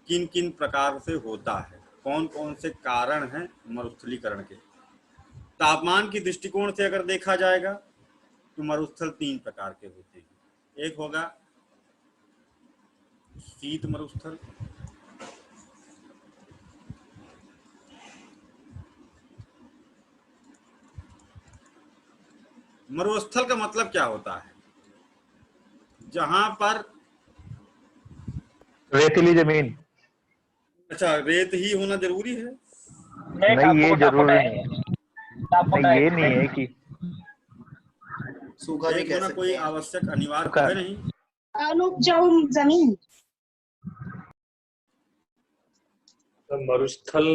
किन किन प्रकार से होता है, कौन कौन से कारण हैं मरुस्थलीकरण के। तापमान की दृष्टिकोण से अगर देखा जाएगा तो मरुस्थल 3 प्रकार के होते हैं। एक होगा शीत मरुस्थल, मरुस्थल का मतलब क्या होता है, जहां पर रेतीली जमीन। अच्छा रेत ही होना जरूरी है? नहीं, ये जरूरी नहीं, नहीं ये नहीं है कि सूखा भी रेत कह होना सकते कोई हैं। आवश्यक अनिवार्य तो है नहीं। अनुपजाऊ जमीन। मरुस्थल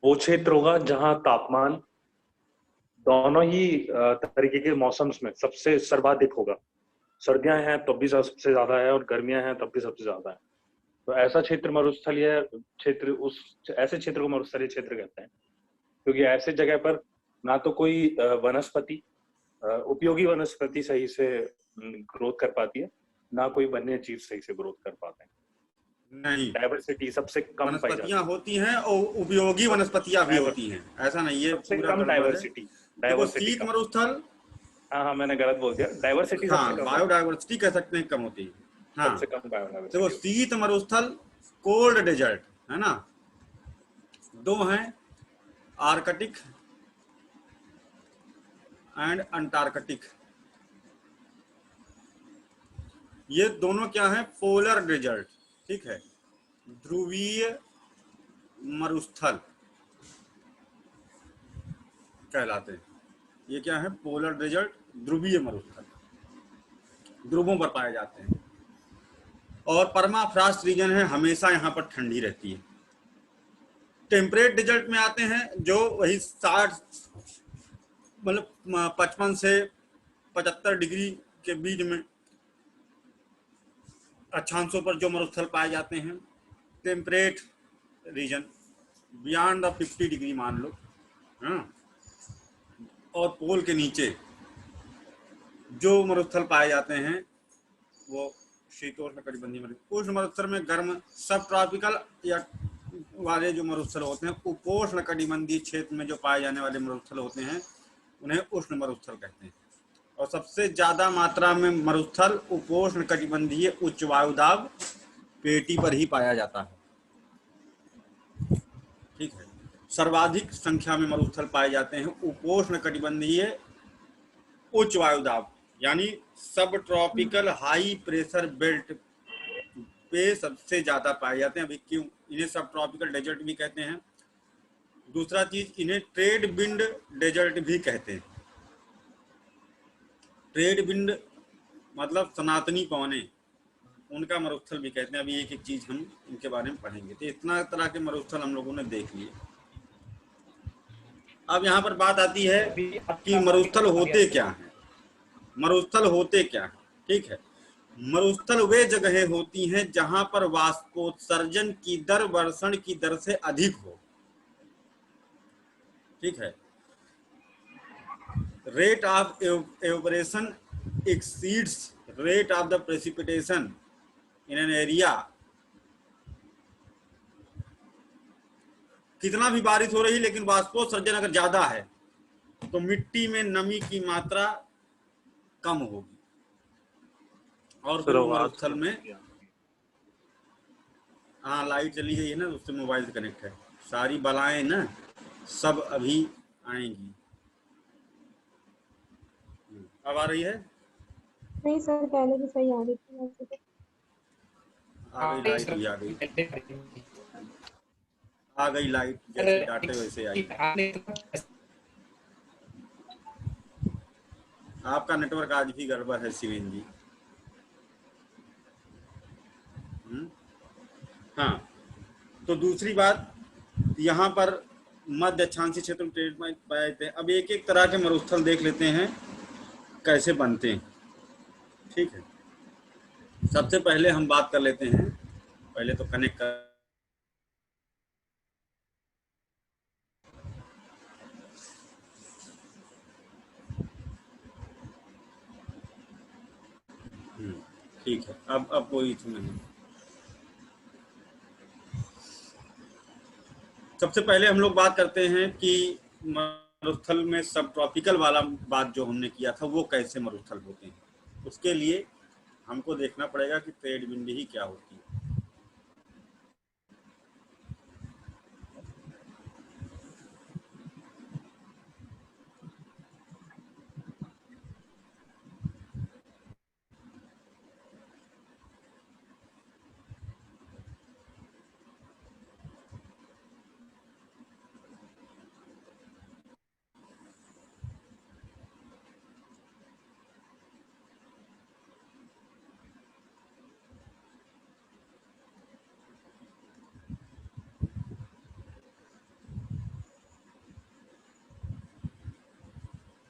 वो क्षेत्र होगा जहां तापमान दोनों ही तरीके के मौसम्स में सबसे सर्वाधिक होगा। सर्दियां हैं तब भी सबसे ज्यादा है और गर्मियां हैं तब भी सबसे ज्यादा है। तो ऐसा क्षेत्र मरुस्थलीय क्षेत्र, उस ऐसे क्षेत्र को मरुस्थलीय क्षेत्र कहते हैं, क्योंकि ऐसे जगह पर ना तो कोई वनस्पति, उपयोगी वनस्पति सही से ग्रोथ कर पाती है, ना कोई वन्य जीव सही से ग्रोथ कर पाते हैं। नहीं, डाइवर्सिटी सबसे कम पाई जाती वनस्पतियां होती हैं और उपयोगी वनस्पतियां भी होती हैं, ऐसा नहीं है, सबसे पूरा कम गड़बड़ है। डाइवर्सिटी। देखो शीत मरुस्थल, हाँ हाँ मैंने गलत बोल दिया, डाइवर्सिटी सबसे हाँ कम है, बायोडाइवर्सिटी कह सकते हैं, कम होती है। हाँ सबसे कम देखो बायोडाइवर्सिटी। शीत मरुस्थल, कोल्ड डेजर्ट है ना, दो हैं, आर्कटिक एंड अंटार्कटिक। ये दोनों क्या है, पोलर डेजर्ट, ठीक है, ध्रुवीय मरुस्थल कहलाते हैं। ये क्या है, पोलर डेजर्ट, ध्रुवीय मरुस्थल, ध्रुवों पर पाए जाते हैं। और परमाफ्रॉस्ट रीजन है, हमेशा यहाँ पर ठंडी रहती है। टेम्परेट डेजर्ट में आते हैं जो वही 60 मतलब 55 से 75 डिग्री के बीच में अक्षांशों पर जो मरुस्थल पाए जाते हैं। Temperate region beyond the 50 degree मान लो, हाँ। और पोल के नीचे जो मरुस्थल पाए जाते हैं वो शीतोष्ण कटिबंधीय मरुस्थल। उष्ण मरुस्थल में गर्म सब ट्रॉपिकल या वाले जो मरुस्थल होते हैं, उपोष्ण कटिबंधीय क्षेत्र में जो पाए जाने वाले मरुस्थल होते हैं उन्हें उष्ण मरुस्थल कहते हैं। और सबसे ज्यादा मात्रा में मरुस्थल उपोष्ण कटिबंधीय उच्च वायुदाब पेटी पर ही पाया जाता है, ठीक है। सर्वाधिक संख्या में मरुस्थल पाए जाते हैं उपोष्ण कटिबंधीय उच्च वायुदाब यानी सब ट्रॉपिकल हाई प्रेशर बेल्ट पे सबसे ज्यादा पाए जाते हैं। अभी क्यों इन्हें सब ट्रॉपिकल डेजर्ट भी कहते हैं। दूसरा चीज, इन्हें ट्रेड विंड डेजर्ट भी कहते हैं। ट्रेड विंड मतलब सनातनी पवने, उनका मरुस्थल भी कहते हैं। अभी एक एक चीज हम इनके बारे में पढ़ेंगे। तो इतना तरह के मरुस्थल हम लोगों ने देख लिए। अब यहाँ पर बात आती है कि मरुस्थल होते क्या हैं। मरुस्थल होते क्या हैं, ठीक है। मरुस्थल वे जगहें होती हैं जहां पर वाष्पोत्सर्जन की दर वर्षण की दर से अधिक हो, ठीक है। Rate of evaporation exceeds rate of the precipitation in an area. कितना भी बारिश हो रही लेकिन वाष्पोत्सर्जन अगर ज्यादा है तो मिट्टी में नमी की मात्रा कम होगी। और फिर मरुस्थल में, हाँ लाइट चली गई है ना, उससे मोबाइल से कनेक्ट है। सारी बलाएं ना सब अभी आएंगी। अब आ रही है? नहीं सर, पहले भी सही आ रही थी वैसे तो। आ गई लाइट भी आ गई, आ गई लाइट, जैसे डांटे वैसे आई। आपका नेटवर्क आज भी गड़बड़ है शिवेन जी। हाँ, तो दूसरी बात, यहाँ पर मध्य अक्षांशीय क्षेत्र में ट्रेड में पाए जाते हैं। अब एक एक तरह के मरुस्थल देख लेते हैं कैसे बनते हैं, ठीक है। सबसे पहले हम बात कर लेते हैं, पहले तो कनेक्ट कर, ठीक है। अब कोई इशू नहीं। सबसे पहले हम लोग बात करते हैं कि मरुस्थल में सब ट्रॉपिकल वाला बात जो हमने किया था वो कैसे मरुस्थल होते हैं। उसके लिए हमको देखना पड़ेगा कि ट्रेड विंड ही क्या होती है।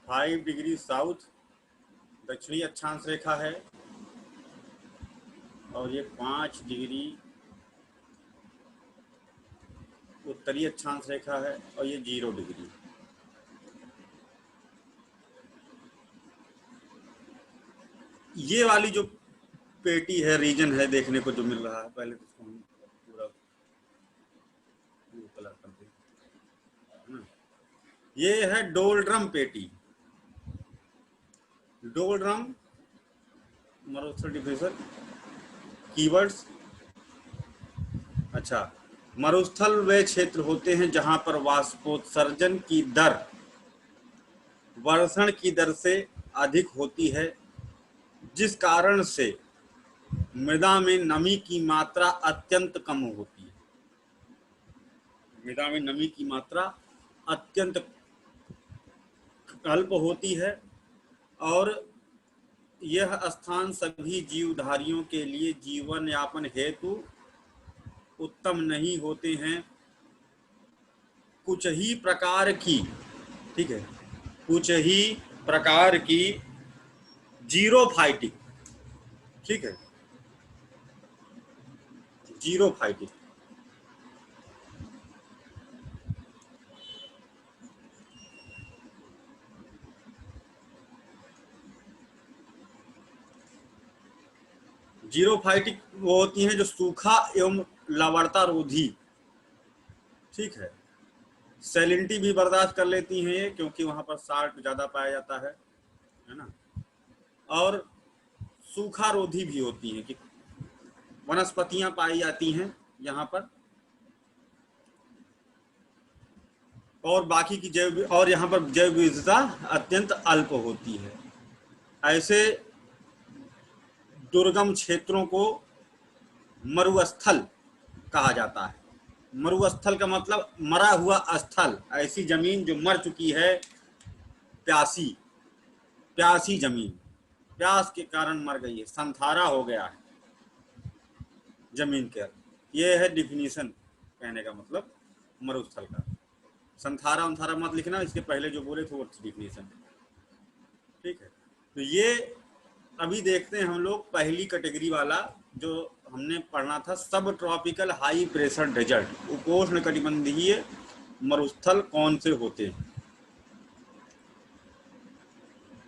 फाइव डिग्री साउथ दक्षिणी अक्षांश रेखा है और ये 5 डिग्री उत्तरी अक्षांश रेखा है और ये 0 डिग्री। ये वाली जो पेटी है, रीजन है, देखने को जो मिल रहा है, पहले तो इसको हम पूरा ब्लू कलर कर दें। ये है डोलड्रम पेटी। डोलड्रम मरुस्थल डिफेसर कीवर्ड्स। अच्छा, मरुस्थल वे क्षेत्र होते हैं जहां पर वाष्पोत्सर्जन की दर वर्षण की दर से अधिक होती है, जिस कारण से मृदा में नमी की मात्रा अत्यंत कम होती है। मृदा में नमी की मात्रा अत्यंत अल्प होती है और यह स्थान सभी जीवधारियों के लिए जीवन यापन हेतु उत्तम नहीं होते हैं। कुछ ही प्रकार की, ठीक है, कुछ ही प्रकार की जीरोफाइटिक, ठीक है, जीरोफाइटिक जीरोफाइटिक वो होती हैं जो सूखा एवं लवणता रोधी, ठीक है। सैलिनिटी भी बर्दाश्त कर लेती हैं ये, क्योंकि वहां पर साल्ट ज्यादा पाया जाता है ना। और सूखा रोधी भी होती हैं कि वनस्पतियां पाई जाती हैं यहाँ पर, और बाकी की और यहाँ पर जैव विविधता अत्यंत अल्प होती है। ऐसे दुर्गम क्षेत्रों को मरुस्थल कहा जाता है। मरुस्थल का मतलब मरा हुआ स्थल, ऐसी जमीन जो मर चुकी है, प्यासी जमीन, प्यास के कारण मर गई है, संथारा हो गया है जमीन के। ये है डिफिनीशन, कहने का मतलब मरुस्थल का। संथारा उन्थारा मत लिखना, इसके पहले जो बोले थे वो डिफिनीशन, ठीक है। तो ये अभी देखते हैं हम लोग पहली कैटेगरी वाला जो हमने पढ़ना था, सब ट्रॉपिकल हाई प्रेशर डेजर्ट, उपोष्ण कटिबंधीय मरुस्थल कौन से होते हैं।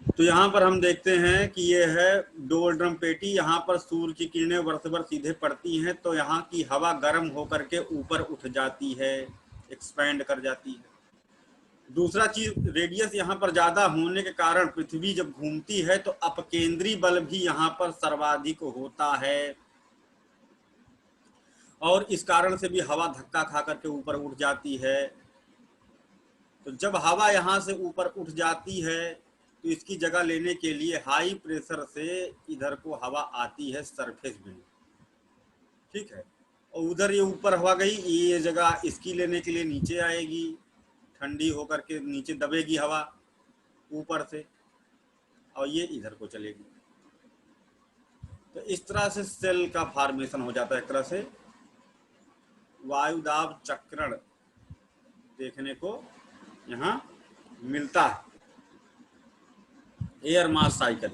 तो यहाँ पर हम देखते हैं कि ये है डोलड्रम पेटी। यहाँ पर सूर्य की किरणें वर्ष भर सीधे पड़ती हैं तो यहाँ की हवा गर्म होकर के ऊपर उठ जाती है, एक्सपैंड कर जाती है। दूसरा चीज, रेडियस यहाँ पर ज्यादा होने के कारण पृथ्वी जब घूमती है तो अपकेंद्री बल भी यहाँ पर सर्वाधिक होता है और इस कारण से भी हवा धक्का खा करके ऊपर उठ जाती है। तो जब हवा यहाँ से ऊपर उठ जाती है तो इसकी जगह लेने के लिए हाई प्रेशर से इधर को हवा आती है, सरफेस विंड, ठीक है। और उधर ये ऊपर हवा गई, ये जगह इसकी लेने के लिए नीचे आएगी, ठंडी होकर के नीचे दबेगी हवा ऊपर से और ये इधर को चलेगी। तो इस तरह से सेल का फॉर्मेशन हो जाता है। एक तरह से वायुदाब चक्रण देखने को यहाँ मिलता है। Air mass cycle,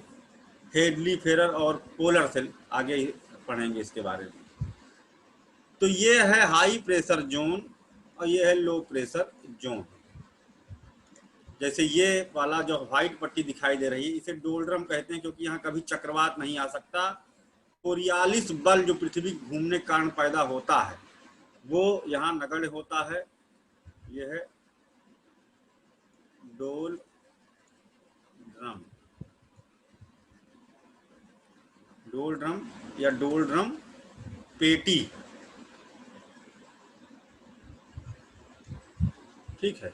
Hadley Ferrel और पोलर सेल, आगे पढ़ेंगे इसके बारे में। तो ये है हाई प्रेशर जोन और ये है लो प्रेशर जोन। जैसे ये वाला जो व्हाइट पट्टी दिखाई दे रही है इसे डोलड्रम कहते हैं, क्योंकि यहाँ कभी चक्रवात नहीं आ सकता। कोरियालिस बल जो पृथ्वी घूमने के कारण पैदा होता है वो यहाँ नगण्य होता है ये है डोल ड्रम, डोल ड्रम या डोल ड्रम पेटी, ठीक है।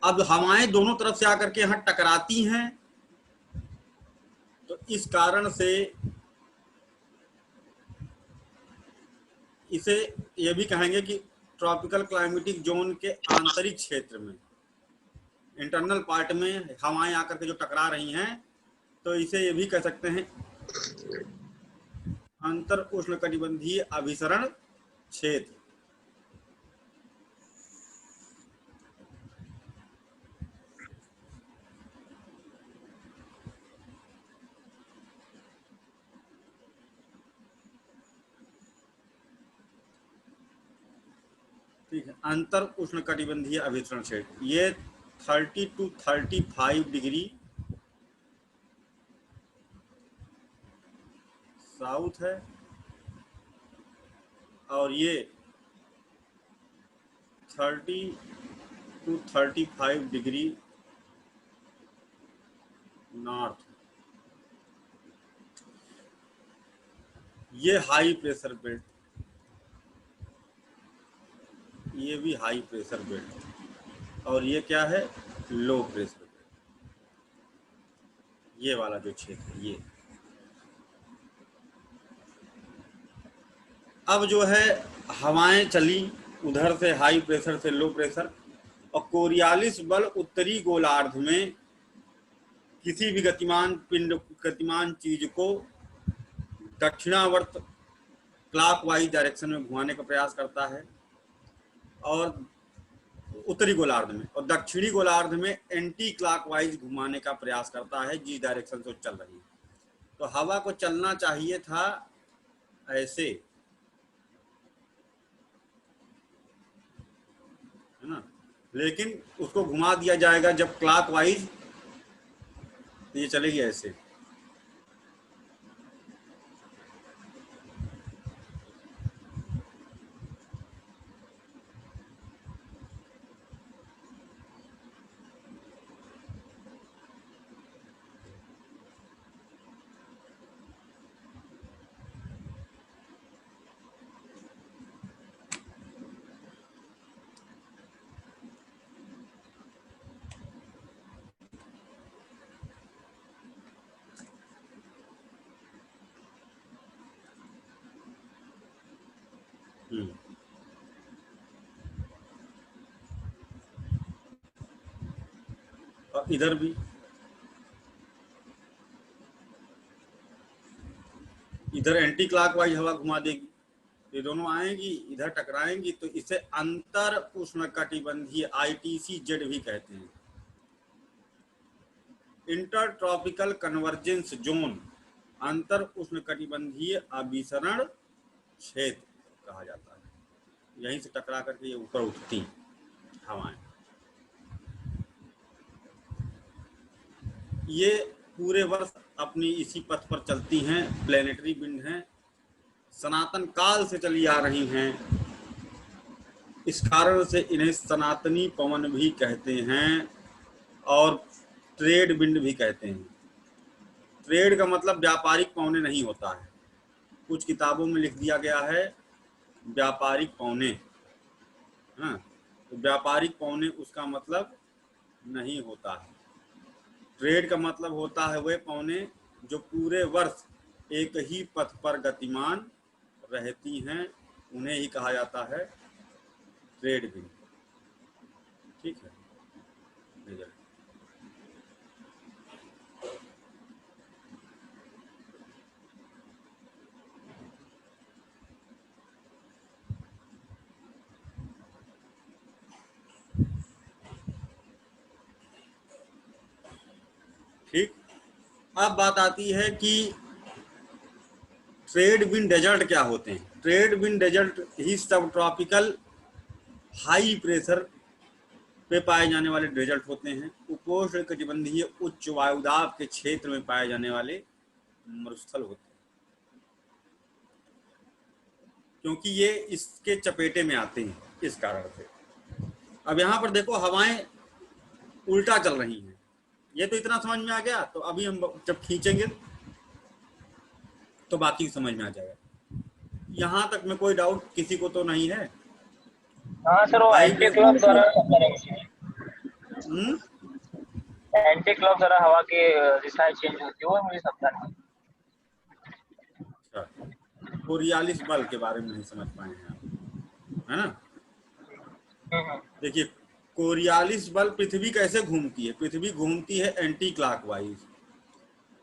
अब हवाएं दोनों तरफ से आकर के यहाँ टकराती हैं, तो इस कारण से इसे ये भी कहेंगे कि ट्रॉपिकल क्लाइमेटिक जोन के आंतरिक क्षेत्र में, इंटरनल पार्ट में हवाएं आकर के जो टकरा रही हैं, तो इसे ये भी कह सकते हैं अंतर उष्णकटिबंधीय अभिसरण क्षेत्र। ठीक है, अंतर उष्णकटिबंधीय अभिसरण क्षेत्र ये 30 to 35 डिग्री साउथ है, और ये 30 to 35 डिग्री नॉर्थ। ये हाई प्रेशर बेल्ट, ये भी हाई प्रेशर बेल्ट, और ये क्या है, लो प्रेशर बेल्ट। ये वाला जो क्षेत्र, ये अब जो है हवाएं चली उधर से हाई प्रेशर से लो प्रेशर, और कोरियालिस बल उत्तरी गोलार्ध में किसी भी गतिमान चीज को दक्षिणावर्त क्लॉकवाइज डायरेक्शन में घुमाने का प्रयास करता है, और उत्तरी गोलार्ध में, और दक्षिणी गोलार्ध में एंटी क्लॉकवाइज घुमाने का प्रयास करता है जिस डायरेक्शन से चल रही है। तो हवा को चलना चाहिए था ऐसे, है ना, लेकिन उसको घुमा दिया जाएगा जब क्लॉकवाइज, तो ये चलेगी ऐसे। और इधर भी, इधर एंटी क्लॉकवाइज हवा घुमा देगी, ये दोनों आएंगी इधर टकराएंगी, तो इसे अंतर उष्णकटिबंधीय ITCZ भी कहते हैं, इंटर ट्रॉपिकल कन्वर्जेंस जोन, अंतर उष्णकटिबंधीय अभिसरण क्षेत्र कहा जाता है। यहीं से टकरा करके ये ऊपर उठती हवाएं। ये पूरे वर्ष अपनी इसी पथ पर चलती हैं, प्लेनेटरी विंड हैं, सनातन काल से चली आ रही हैं। इस कारण से इन्हें सनातनी पवन भी कहते हैं और ट्रेड विंड भी कहते हैं। ट्रेड का मतलब व्यापारिक पौने नहीं होता है, कुछ किताबों में लिख दिया गया है व्यापारिक पौने, हाँ, तो व्यापारिक पौने उसका मतलब नहीं होता है। ट्रेड का मतलब होता है वे पौने जो पूरे वर्ष एक ही पथ पर गतिमान रहती हैं, उन्हें ही कहा जाता है ट्रेड विंड। ठीक है, ठीक। अब बात आती है कि ट्रेड विंड डेजर्ट क्या होते हैं। ट्रेड विंड डेजर्ट ही सब ट्रॉपिकल हाई प्रेशर पे पाए जाने वाले डेजर्ट होते हैं। उपोष्ण कटिबंधीय उच्च वायुदाब के क्षेत्र में पाए जाने वाले मरुस्थल होते हैं, क्योंकि ये इसके चपेटे में आते हैं, इस कारण से। अब यहाँ पर देखो हवाएं उल्टा चल रही हैं, ये तो इतना समझ में आ गया। तो अभी हम जब खींचेंगे तो बाकी समझ में आ जाएगा। यहाँ तक में कोई डाउट किसी को तो नहीं है? हाँ सर, वो हाई एंटी प्रेशर, क्लॉक द्वारा एंटी क्लॉक द्वारा हवा की दिशाएं चेंज होती है, वो मुझे समझा नहीं। अच्छा, कोरियालिस बल के बारे में नहीं समझ पाए हैं आप, है ना? देखिए, कोरियालिस बल, पृथ्वी कैसे घूमती है? पृथ्वी घूमती है एंटी क्लॉकवाइज।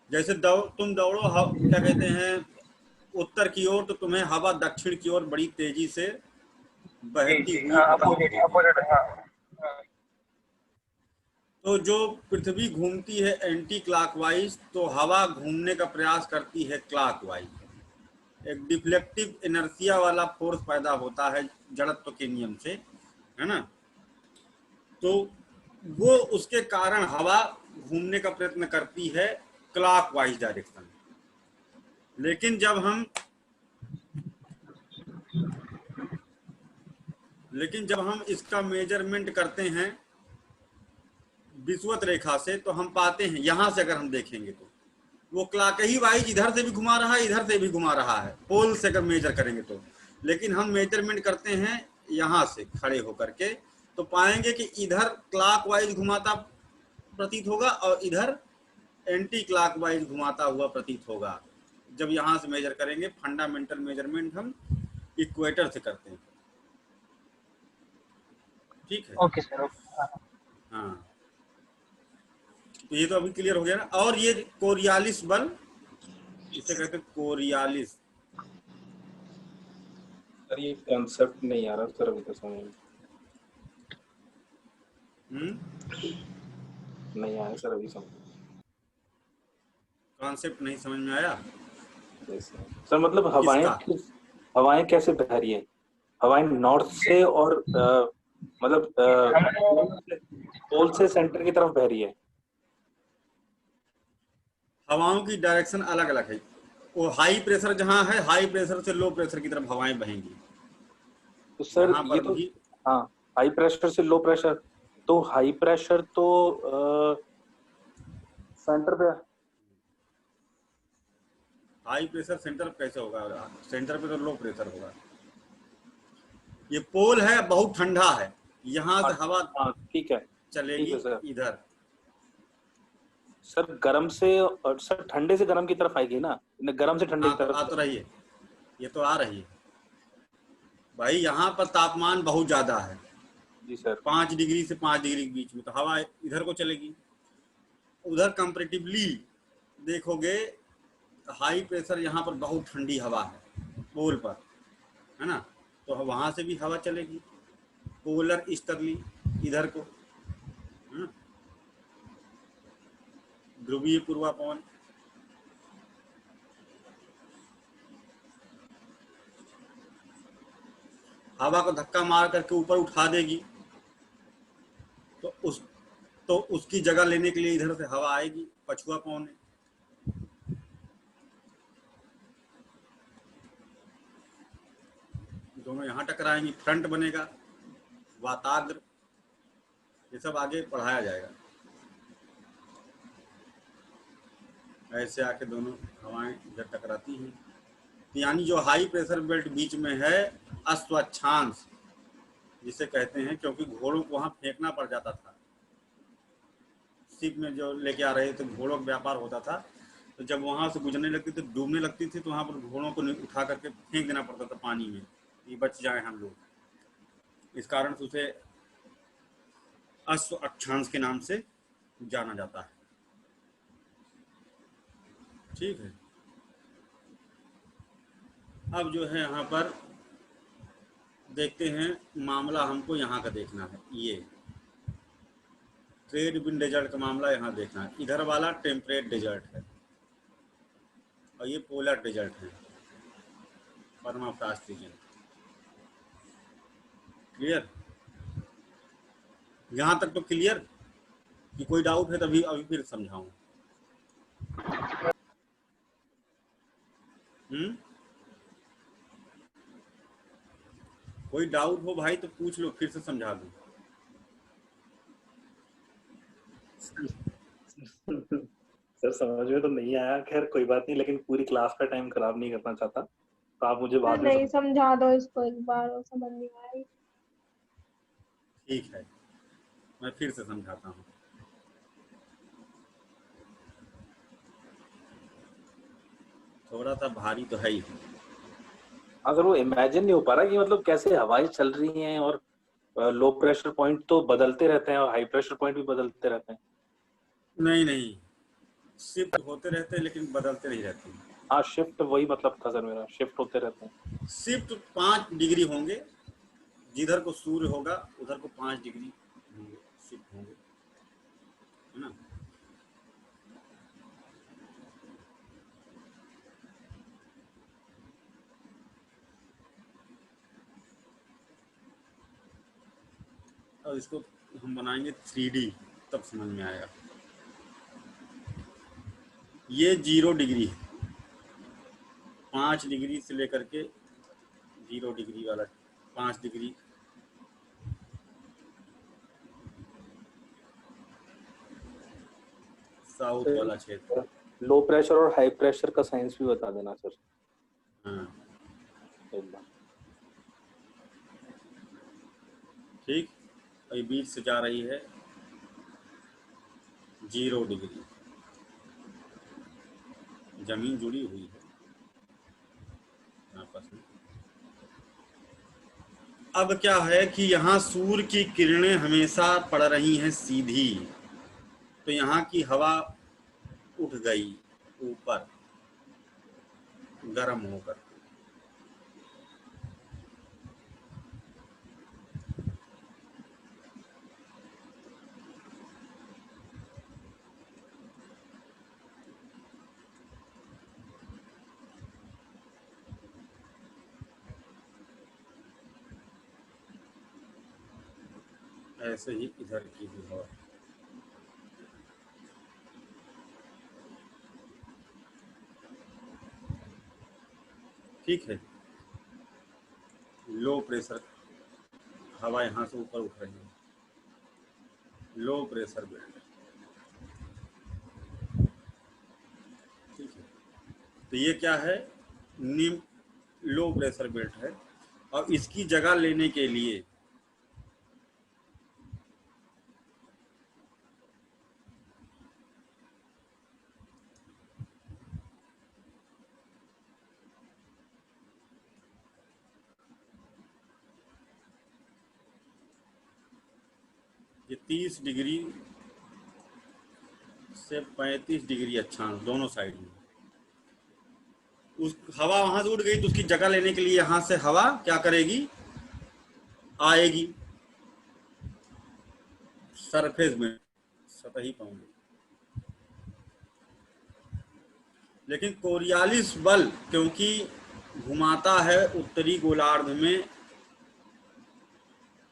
जैसे तुम दौड़ो क्या कहते हैं, उत्तर की ओर, तो तुम्हें हवा दक्षिण की ओर बड़ी तेजी से जी बहती जी, हुई हाँ, प्रतीत अपोजिट होगी। अपोजिट, हाँ हाँ। तो जो पृथ्वी घूमती है एंटी क्लॉकवाइज, तो हवा घूमने का प्रयास करती है क्लॉकवाइज। एक डिफ्लेक्टिव इनर्शिया वाला फोर्स पैदा होता है जड़त्व के नियम से, है ना? तो वो उसके कारण हवा घूमने का प्रयत्न करती है क्लॉकवाइज डायरेक्शन। लेकिन जब हम इसका मेजरमेंट करते हैं विषुवत रेखा से, तो हम पाते हैं, यहां से अगर हम देखेंगे तो वो क्लॉक ही वाइज इधर से भी घुमा रहा है, इधर से भी घुमा रहा है, पोल से अगर मेजर करेंगे तो। लेकिन हम मेजरमेंट करते हैं यहां से खड़े होकर के, तो पाएंगे कि इधर क्लॉकवाइज घुमाता प्रतीत होगा और इधर एंटी क्लॉकवाइज घुमाता हुआ प्रतीत होगा। जब यहां से मेजर करेंगे, फंडामेंटल मेजरमेंट हम इक्वेटर से करते हैं। ठीक है? Okay sir, okay. हाँ, तो ये तो अभी क्लियर हो गया ना। और ये कोरियालिस बल, इसे कहते हैं कोरियालिस। सर ये कॉन्सेप्ट नहीं आ रहा सर अभी तो समझ में। नहीं आया सर अभी समझ। कॉन्सेप्ट नहीं समझ में आया? सर मतलब किसका? हवाएं कैसे बह रही है? हवाएं नॉर्थ से और मतलब पोल से सेंटर की तरफ बह रही है। हवाओं की डायरेक्शन अलग अलग है। वो हाई प्रेशर जहां है, हाई प्रेशर से लो प्रेशर की तरफ हवाएं बहेंगी। तो सर यहाँ ये पर तो, भी हाँ, हाई प्रेशर से लो प्रेशर, तो हाई प्रेशर तो सेंटर पे। हाई प्रेशर सेंटर पे कैसे होगा? सेंटर पे तो लो प्रेशर होगा। ये पोल है, बहुत ठंडा है, यहाँ से हवा हाँ ठीक है चलेगी सर। इधर। सर गर्म से, और सर ठंडे से गर्म की तरफ आएगी ना, गर्म से ठंडे हाँ, की तो आ तरफ। तो रही है, ये तो आ रही है भाई। यहाँ पर तापमान बहुत ज्यादा है, जी सर। 5 डिग्री से 5 डिग्री के बीच में, तो हवा इधर को चलेगी। उधर कंपेरेटिवली देखोगे, हाई प्रेशर यहाँ पर बहुत ठंडी हवा है पोल पर, है ना? तो वहां से भी हवा चलेगी, पोलर ईस्टर्ली इधर को, है ना? ध्रुवीय पूर्वा पवन। हवा को धक्का मार करके ऊपर उठा देगी, तो उसकी जगह लेने के लिए इधर से हवा आएगी, पछुआ पवन है। दोनों यहाँ टकराएंगी, फ्रंट बनेगा, वाताग्र, ये सब आगे पढ़ाया जाएगा। ऐसे आके दोनों हवाएं इधर टकराती हैं। तो यानी जो हाई प्रेशर बेल्ट बीच में है, अस्वच्छांश जिसे कहते हैं, क्योंकि घोड़ों को वहां फेंकना पड़ जाता था। शिप में जो लेके आ रहे थे, घोड़ों का व्यापार होता था, तो जब वहां से गुजरने लगती थी, डूबने लगती थी, तो वहां पर घोड़ों को उठा करके फेंक देना पड़ता था पानी में, ये बच जाए हम लोग। इस कारण से उसे अश्व अक्षांश के नाम से जाना जाता है। ठीक है? अब जो है यहाँ पर देखते हैं, मामला हमको यहाँ का देखना है। ये ट्रेड विंड डेजर्ट का मामला यहाँ देखना है। इधर वाला टेम्परेट डेजर्ट है और ये पोलर डेजर्ट है, परमाफ्रॉस्ट रीजन। क्लियर? यहाँ तक तो क्लियर? कि कोई डाउट है तो अभी फिर समझाऊं। कोई डाउट हो भाई तो पूछ लो, फिर से समझा दूं। सर समझ में तो नहीं आया, खैर कोई बात नहीं, लेकिन पूरी क्लास का टाइम खराब नहीं करना चाहता, तो आप मुझे सर बाद में नहीं, समझा दो इसको एक बार, वो समझ नहीं आई। ठीक है, मैं फिर से समझाता हूँ। थोड़ा सा भारी तो है ही। अगर वो इमेजिन नहीं हो पा रहा कि मतलब कैसे हवाएं चल रही हैं, और लो प्रेशर पॉइंट तो बदलते रहते हैं और हाई प्रेशर पॉइंट भी बदलते रहते हैं। नहीं नहीं, शिफ्ट होते रहते हैं लेकिन बदलते नहीं रहते हैं। हाँ, शिफ्ट वही मतलब था सर मेरा, शिफ्ट होते रहते हैं। शिफ्ट 5 डिग्री होंगे, जिधर को सूर्य होगा उधर को 5 डिग्री होंगे, शिफ्ट होंगे, है ना। और इसको हम बनाएंगे 3D, तब समझ में आएगा। ये 0 डिग्री है, 5 डिग्री से लेकर के 0 डिग्री वाला 5 डिग्री, साउथ वाला क्षेत्र। लो प्रेशर और हाई प्रेशर का साइंस भी बता देना सर हाँ एक बार। ठीक, अभी बीच से जा रही है 0 डिग्री, जमीन जुड़ी हुई है आपस में। अब क्या है कि यहाँ सूर्य की किरणें हमेशा पड़ रही हैं सीधी, तो यहाँ की हवा उठ गई ऊपर गर्म होकर। ऐसे ही इधर की भी हवा। ठीक है, लो प्रेशर हवा यहाँ से ऊपर उठ रही है, लो प्रेशर बेल्ट। ठीक है, तो ये क्या है, निम्न लो प्रेशर बेल्ट है। और इसकी जगह लेने के लिए ये 30 डिग्री से 35 डिग्री अक्षांश दोनों साइड में, उस हवा वहां से उड़ गई, तो उसकी जगह लेने के लिए यहां से हवा क्या करेगी, आएगी सरफेस में, सतही पाऊंगे। लेकिन कोरियालिस बल क्योंकि घुमाता है उत्तरी गोलार्ध में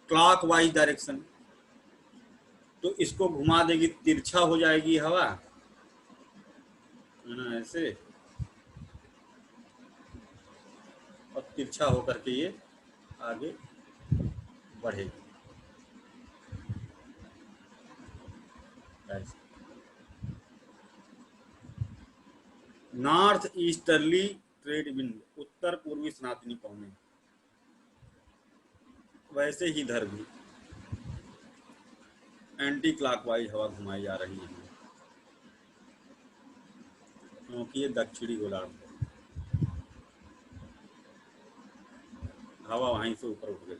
क्लॉकवाइज डायरेक्शन, तो इसको घुमा देगी, तिरछा हो जाएगी हवा, है ना, ऐसे, और तिरछा होकर के ये आगे बढ़ेगी ऐसे। नॉर्थ ईस्टर्ली ट्रेड विंड, उत्तर पूर्वी सनातनी पवनें, वैसे ही इधर भी एंटी क्लॉकवाइज हवा घुमाई जा रही है, क्योंकि ये दक्षिणी गोलार्ध है, हवा वहीं से ऊपर उठ गई।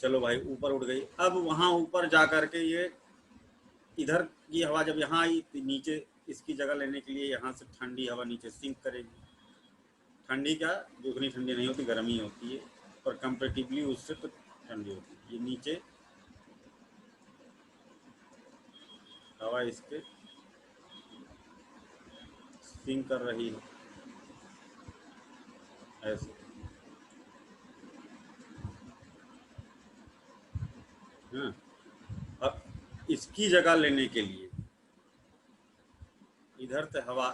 चलो भाई, ऊपर उठ गई, अब वहां ऊपर जा करके ये इधर की हवा जब यहाँ आई तो नीचे इसकी जगह लेने के लिए यहाँ से ठंडी हवा नीचे सिंक करेगी। ठंडी क्या, दुगनी ठंडी नहीं होती, गर्मी होती है, और कंपेरेटिवली उससे तो ठंडी होती है। ये नीचे हवा इसके सिंक कर रही है ऐसे। हाँ, अब इसकी जगह लेने के लिए इधर से हवा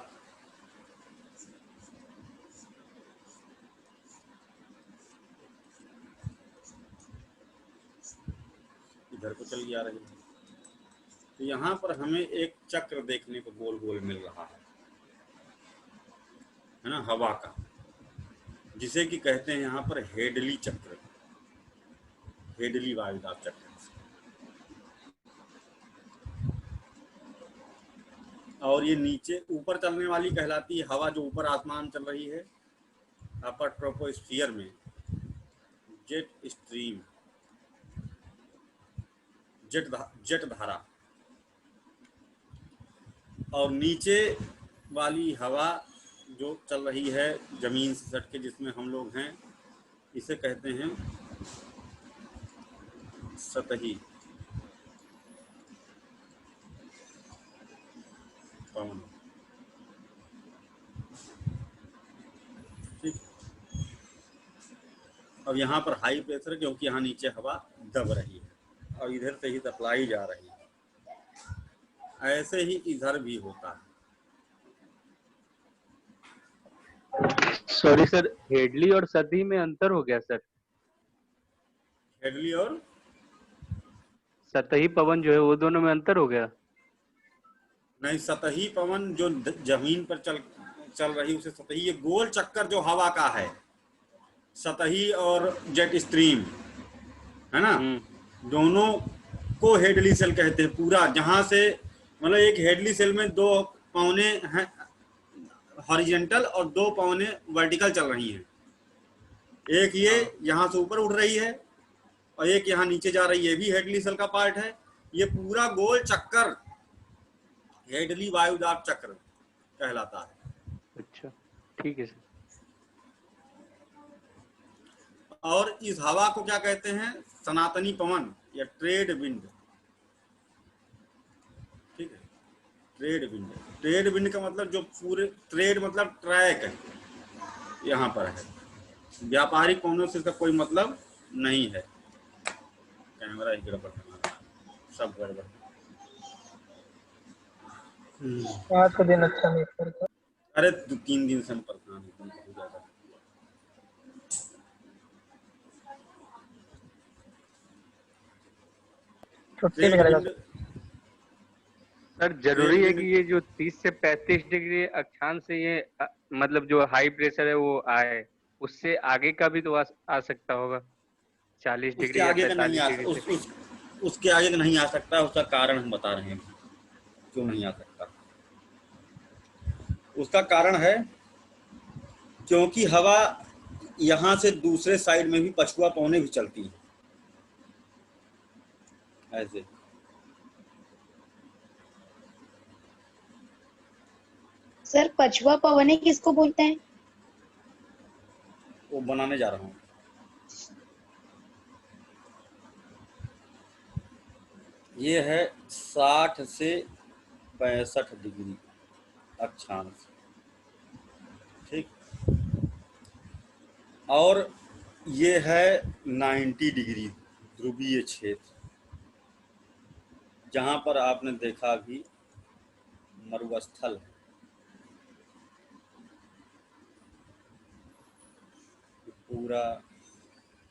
इधर को चली आ रही है। तो यहाँ पर हमें एक चक्र देखने को गोल गोल मिल रहा है ना, हवा का, जिसे कि कहते हैं यहाँ पर हेडली चक्र, हेडली वायुदाब चक्र। और ये नीचे ऊपर चलने वाली कहलाती है हवा, जो ऊपर आसमान चल रही है अपर ट्रोपोस्फियर में, जेट स्ट्रीम, जेट धारा। और नीचे वाली हवा जो चल रही है जमीन से सट के, जिसमें हम लोग हैं, इसे कहते हैं सतही पवन। ठीक। अब यहाँ पर हाई प्रेशर, क्योंकि यहाँ नीचे हवा दब रही है और इधर से ही सप्लाई जा रही है। ऐसे ही इधर भी होता है। सॉरी सर, हेडली और सतही में अंतर हो गया सर। हेडली और सतही पवन जो है वो दोनों में अंतर हो गया। नहीं, सतही पवन जो जमीन पर चल रही उसे सतही, ये गोल चक्कर जो हवा का है, सतही और जेट स्ट्रीम है ना, दोनों को हेडली सेल कहते हैं। पूरा जहां से मतलब एक हेडली सेल में 2 पौने हैं हॉरिजेंटल और 2 पौने वर्टिकल चल रही हैं। एक ये यहाँ से ऊपर उड़ रही है और एक यहाँ नीचे जा रही है, ये भी हेडली सेल का पार्ट है। ये पूरा गोल चक्कर हेडली वायुदाब चक्र कहलाता है। अच्छा, ठीक है सर। और इस हवा को क्या कहते हैं? सनातनी पवन या ट्रेड विंड। ठीक है, ट्रेड विंड। ट्रेड विंड का मतलब जो पूरे ट्रेड मतलब ट्रैक है, यहाँ पर है। व्यापारिक पवनों से इसका कोई मतलब नहीं है। कैमरा ही गड़बड़, सब गड़बड़। आज का दिन अच्छा नहीं करता। अरे 2-3 दिन से हम परेशान हैं बहुत ज्यादा। छुट्टी में करेगा सर। जरूरी है कि ये जो 30 से 35 डिग्री अक्षांश से ये मतलब जो हाई प्रेशर है वो आए, उससे आगे का भी तो आ सकता होगा। 40 डिग्री या 45 डिग्री उसके आगे का नहीं आ सकता। उसका कारण हम बता रहे हैं क्यों नहीं आ सकता। उसका कारण है क्योंकि हवा यहाँ से दूसरे साइड में भी पछुआ पवनें भी चलती हैं ऐसे। सर पछुआ पवने किसको बोलते हैं? वो बनाने जा रहा हूँ। ये है 60 से 65 डिग्री अक्षांश। ठीक। और ये है 90 डिग्री ध्रुवीय क्षेत्र, जहाँ पर आपने देखा भी मरुस्थल है। पूरा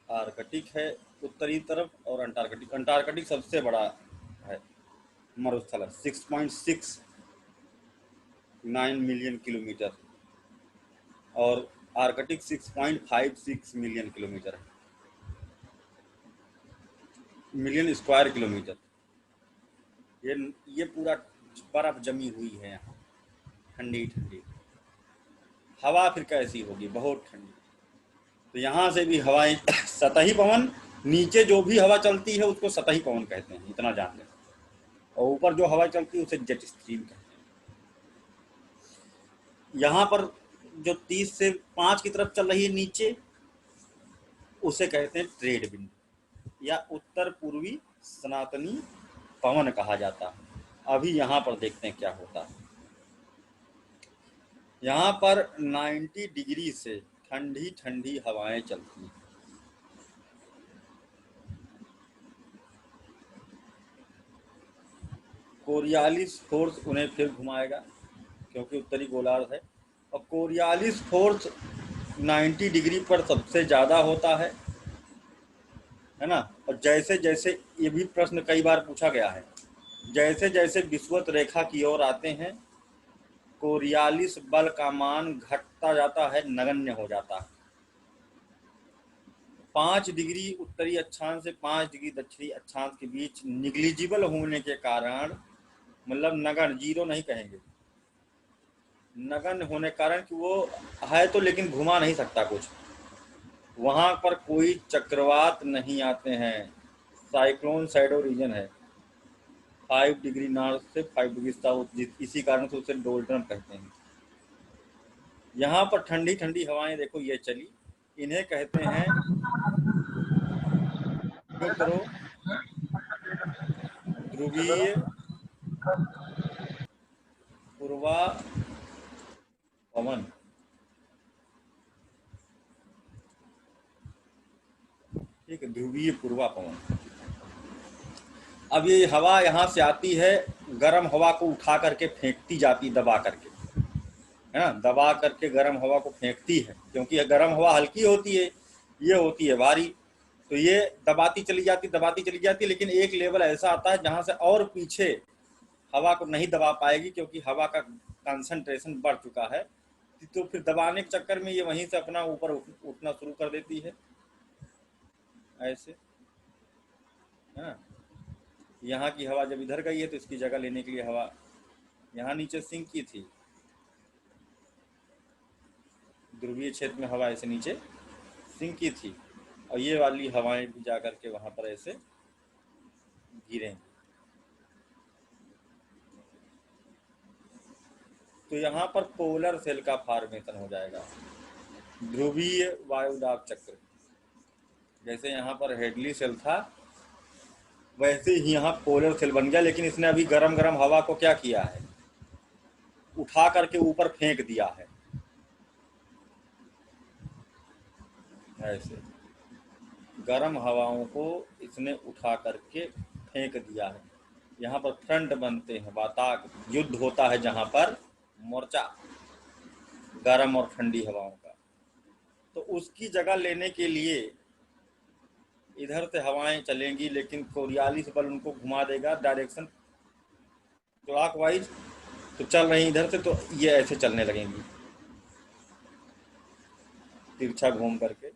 आर्कटिक है उत्तरी तरफ और अंटार्कटिक। अंटार्कटिक सबसे बड़ा है मरुस्थल है, 6.69 मिलियन किलोमीटर, और आर्कटिक 6.56 मिलियन किलोमीटर है, मिलियन स्क्वायर किलोमीटर। ये पूरा बर्फ जमी हुई है यहाँ, ठंडी ठंडी। हवा फिर कैसी होगी? बहुत ठंडी। तो यहाँ से भी हवाएं सतही पवन, नीचे जो भी हवा चलती है उसको सतही पवन कहते हैं, इतना जान लें। और ऊपर जो हवा चलती है उसे जेट स्ट्रीम कहते हैं। यहाँ पर जो 30 से 5 की तरफ चल रही है नीचे, उसे कहते हैं ट्रेड विंड या उत्तर पूर्वी सनातनी पवन कहा जाता है। अभी यहाँ पर देखते हैं क्या होता है। यहाँ पर 90 डिग्री से ठंडी ठंडी हवाएं चलती हैं। कोरियालिस फोर्स उन्हें फिर घुमाएगा क्योंकि उत्तरी गोलार्ध है। और कोरियालिस फोर्स 90 डिग्री पर सबसे ज़्यादा होता है ना। और जैसे जैसे ये भी प्रश्न कई बार पूछा गया है जैसे जैसे विषुवत रेखा की ओर आते हैं, कोरियालिस बल का मान घटता जाता है, नगण्य हो जाता है। 5 डिग्री उत्तरी अक्षांश से 5 डिग्री दक्षिणी अक्षांश के बीच निग्लिजिबल होने के कारण, मतलब नगण्य, जीरो नहीं कहेंगे, नगण्य होने के कारण कि वो है तो लेकिन घुमा नहीं सकता कुछ, वहां पर कोई चक्रवात नहीं आते हैं, साइक्लोन शैडो रीजन है। 5 डिग्री नॉर्थ से 5 डिग्री साउथ, इसी कारण से उसे डोल्टन कहते हैं। यहाँ पर ठंडी ठंडी हवाएं देखो ये चली, इन्हें कहते हैं, करो, ध्रुवीय पूर्वा पवन। ठीक है, ध्रुवीय पूर्वा पवन। अब ये हवा यहाँ से आती है, गर्म हवा को उठा करके फेंकती जाती, दबा करके, है ना, दबा करके गर्म हवा को फेंकती है, क्योंकि गर्म हवा हल्की होती है, ये होती है भारी, तो ये दबाती चली जाती, लेकिन एक लेवल ऐसा आता है जहां से और पीछे हवा को नहीं दबा पाएगी, क्योंकि हवा का कंसंट्रेशन बढ़ चुका है, तो फिर दबाने के चक्कर में ये वहीं से अपना ऊपर उठना शुरू कर देती है, ऐसे, है ना। यहाँ की हवा जब इधर गई है तो इसकी जगह लेने के लिए हवा यहाँ नीचे सिंक की थी, ध्रुवीय क्षेत्र में हवा ऐसे नीचे सिंक की थी, और ये वाली हवाएं भी जाकर के वहां पर ऐसे गिरेंगी। तो यहाँ पर पोलर सेल का फॉर्मेशन हो जाएगा, ध्रुवीय वायुदाब चक्र। जैसे यहाँ पर हेडली सेल था, वैसे ही यहाँ पोलर सेल बन गया, लेकिन इसने अभी गरम गरम हवा को क्या किया है, उठा करके ऊपर फेंक दिया है, ऐसे गरम हवाओं को इसने उठा करके फेंक दिया है। यहाँ पर फ्रंट बनते हैं, वाताक युद्ध होता है जहाँ पर मोर्चा गरम और ठंडी हवाओं का, तो उसकी जगह लेने के लिए इधर से हवाएं चलेंगी, लेकिन कोरियालिस बल उनको घुमा देगा डायरेक्शन क्लॉकवाइज, तो चल रही इधर से, तो ये ऐसे चलने लगेंगी तिरछा घूम करके,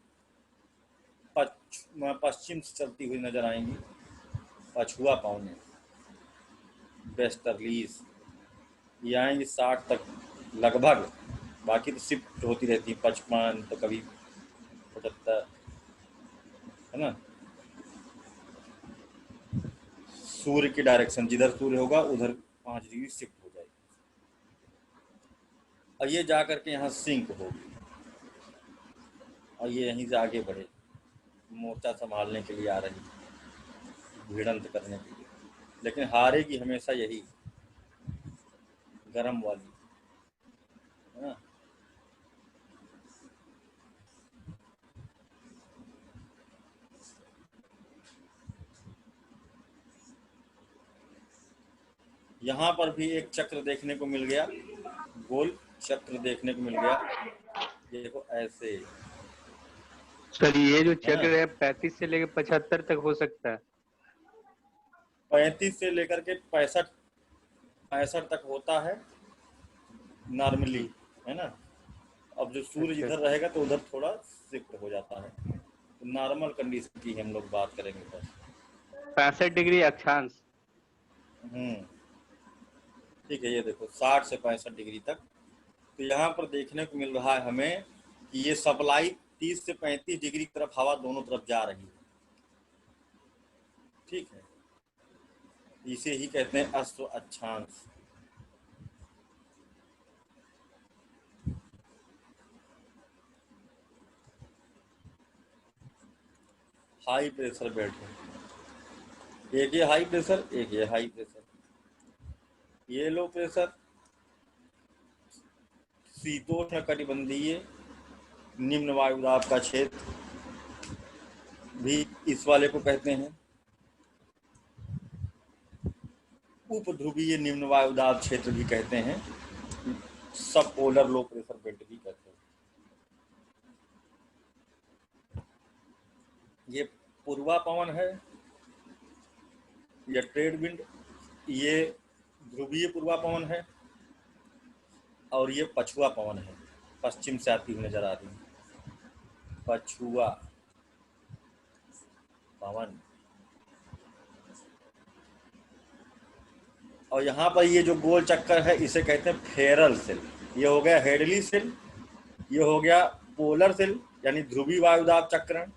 पश्चिम से चलती हुई नजर आएंगी, पछुआ पवने, वेस्टर्लीज, ये आएंगी 60 तक लगभग, बाकी तो शिफ्ट होती रहती है, 55 तो कभी 75, है ना। सूर्य की डायरेक्शन, जिधर सूर्य होगा उधर 5 डिग्री शिफ्ट हो जाएगी, और ये जा करके यहाँ सिंक होगी, और ये यहीं से आगे बढ़े, मोर्चा संभालने के लिए आ रही, भिड़ंत करने के लिए, लेकिन हारेगी हमेशा यही गरम वाली, है ना। यहाँ पर भी एक चक्र देखने को मिल गया, गोल चक्र देखने को मिल गया, ये देखो ऐसे। सर ये जो चक्र है 35 से लेकर 75 तक हो सकता है, 35 से लेकर के 65 तक होता है नॉर्मली, है ना। अब जो सूर्य इधर रहेगा तो उधर थोड़ा शिफ्ट हो जाता है, तो नॉर्मल कंडीशन की हम लोग बात करेंगे बस। 65 डिग्री अक्षांश, ठीक है, ये देखो 60 से 65 डिग्री तक, तो यहाँ पर देखने को मिल रहा है हमें कि ये सप्लाई 30 से 35 डिग्री की तरफ हवा दोनों तरफ जा रही है, ठीक है, इसे ही कहते हैं अश्व अक्षांश। हाई प्रेशर बेल्ट है, एक ये हाई प्रेशर, एक ये हाई प्रेशर, ये लो प्रेशर, शीतोष्ण कटिबंधीय निम्न वायुदाब का क्षेत्र भी इस वाले को कहते हैं, उपध्रुवीय निम्न वायुदाब क्षेत्र भी कहते हैं, सब पोलर लो प्रेशर बेल्ट भी कहते हैं। ये पूर्वा पवन है, यह ट्रेड विंड, ये ध्रुवीय पूर्वा पवन है और ये पछुआ पवन है, पश्चिम से आती हुई नजर आ रही है पछुआ पवन। और यहाँ पर ये जो गोल चक्कर है इसे कहते हैं फेरल सेल। ये हो गया हेडली सेल, ये हो गया पोलर सेल यानी ध्रुवीय वायुदाब चक्रण,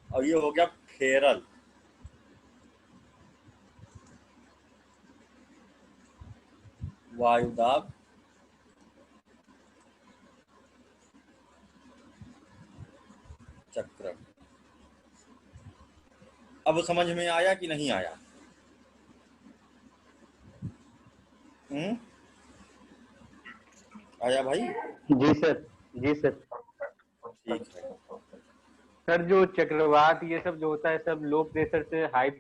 और ये हो गया फेरल। वायुदाब चक्रण। अब समझ में आया कि नहीं आया? आया भाई? जी सर, जी सर। ठीक है सर जो चक्रवात ये सब जो होता है सब लो प्रेशर से हाई,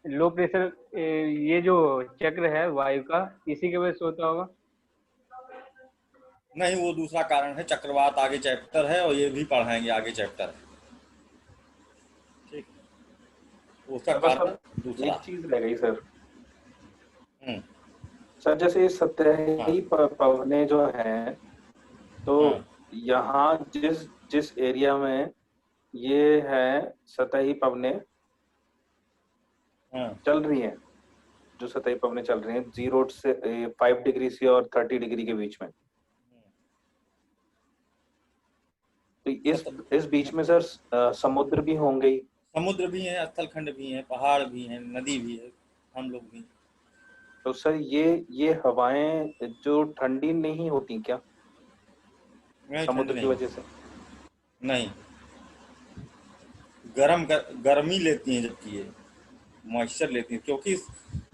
लो प्रेशर ये जो चक्र है वायु का इसी के वजह से होता होगा? नहीं, वो दूसरा कारण है। चक्रवात आगे चैप्टर है और ये भी पढ़ाएंगे आगे चैप्टर है। ठीक, उसका कारण दूसरा। एक चीज रह गई सर। हम्म सर जैसे 17 पवने जो हैं, तो यहाँ जिस जिस एरिया में ये है सतही पवने चल रही हैं, जो सतही पवने चल रही हैं 0 से 5 डिग्री से और 30 डिग्री के बीच में, तो इस बीच में सर समुद्र भी होंगे ही। समुद्र भी है, स्थलखंड भी है, पहाड़ भी है, नदी भी है, हम लोग भी। तो सर ये हवाएं जो ठंडी नहीं होती क्या समुद्र की वजह से? नहीं, गर्मी लेती हैं, जबकि ये मॉइस्चर लेती हैं, क्योंकि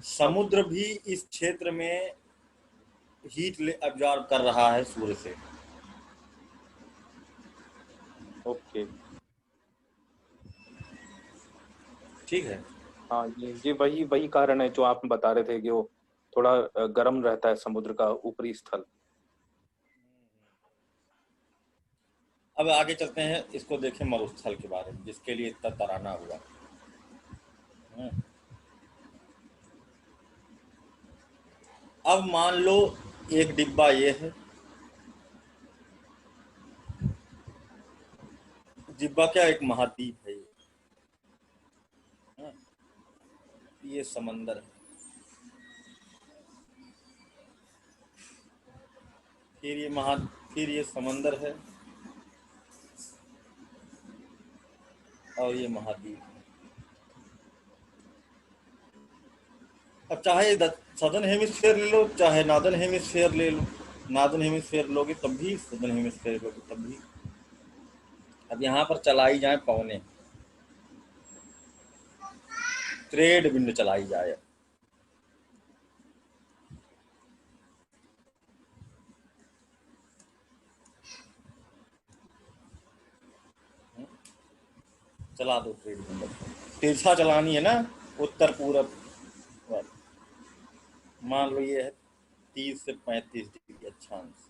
समुद्र भी इस क्षेत्र में हीट अब्जॉर्ब कर रहा है सूर्य से। ओके, ठीक है। हाँ, ये वही कारण है जो आप बता रहे थे कि वो थोड़ा गर्म रहता है समुद्र का ऊपरी स्थल। अब आगे चलते हैं, इसको देखें मरुस्थल के बारे में, जिसके लिए इतना तराना हुआ। अब मान लो एक डिब्बा ये है, डिब्बा क्या एक महाद्वीप है ये समंदर है। फिर ये समंदर है और ये महाद्वीप है। अब चाहे सदर्न हेमिस्फीयर ले लो, चाहे नॉर्दर्न हेमिस्फीयर ले लो। नॉर्दर्न हेमिस्फीयर लोगे तब भी, सदर्न हेमिस्फीयर लोगे तब भी। अब यहाँ पर चलाई जाए पवने, ट्रेड विंड चलाई जाए। चला दो ट्रेड विंड, तिरछा चलानी है ना, उत्तर पूरब। मान लो ये है 30 से 35 डिग्री अक्षांश।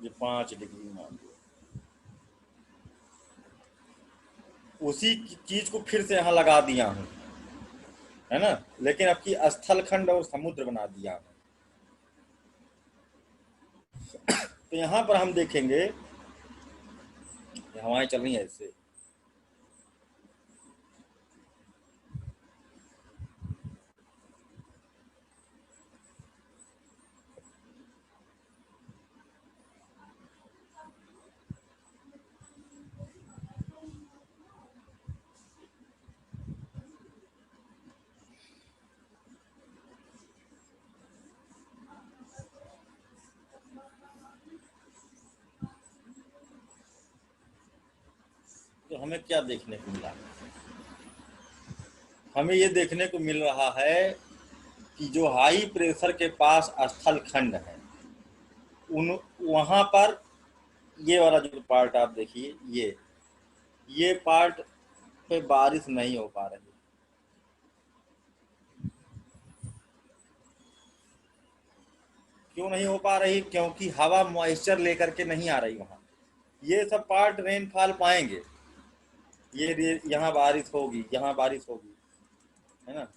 ये 5 डिग्री मान लो। उसी चीज को फिर से यहाँ लगा दिया हूँ, है ना, लेकिन अब की स्थलखंड और समुद्र बना दिया हूँ। तो यहाँ पर हम देखेंगे हवाएं चल रही हैं ऐसे। तो हमें क्या देखने को मिला? हमें ये देखने को मिल रहा है कि जो हाई प्रेशर के पास स्थल खंड है, वहां पर ये वाला जो पार्ट आप देखिए, ये पार्ट पे बारिश नहीं हो पा रही। क्यों नहीं हो पा रही? क्योंकि हवा मॉइस्चर लेकर के नहीं आ रही वहां। ये सब पार्ट रेनफॉल पाएंगे, ये यहाँ बारिश होगी, यहाँ बारिश होगी, है ना।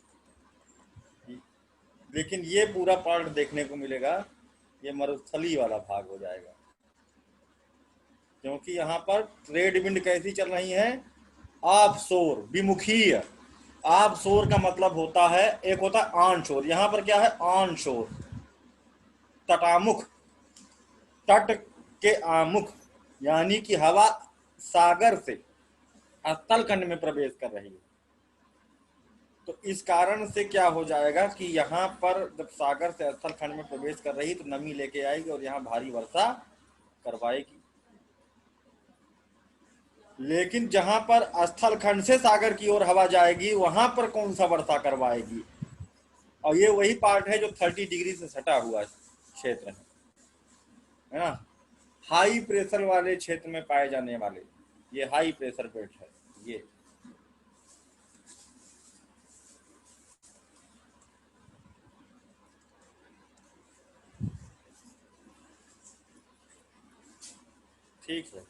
लेकिन ये पूरा पार्ट देखने को मिलेगा, ये मरुस्थली वाला भाग हो जाएगा, क्योंकि यहाँ पर ट्रेड विंड कैसी चल रही है, ऑफ शोर, विमुखीय। ऑफ शोर का मतलब होता है, एक होता है ऑन शोर, यहाँ पर क्या है, ऑन शोर, तटामुख, तट के आमुख, यानी कि हवा सागर से स्थल खंड में प्रवेश कर रही है। तो इस कारण से क्या हो जाएगा कि यहाँ पर जब सागर से स्थल खंड में प्रवेश कर रही तो नमी लेके आएगी और यहाँ भारी वर्षा करवाएगी। लेकिन जहां पर स्थल खंड से सागर की ओर हवा जाएगी वहां पर कौन सा वर्षा करवाएगी, और ये वही पार्ट है जो 30 डिग्री से सटा हुआ क्षेत्र है ना, हाई प्रेशर वाले क्षेत्र में पाए जाने वाले, ये हाई प्रेशर बेल्ट है ये। ठीक है,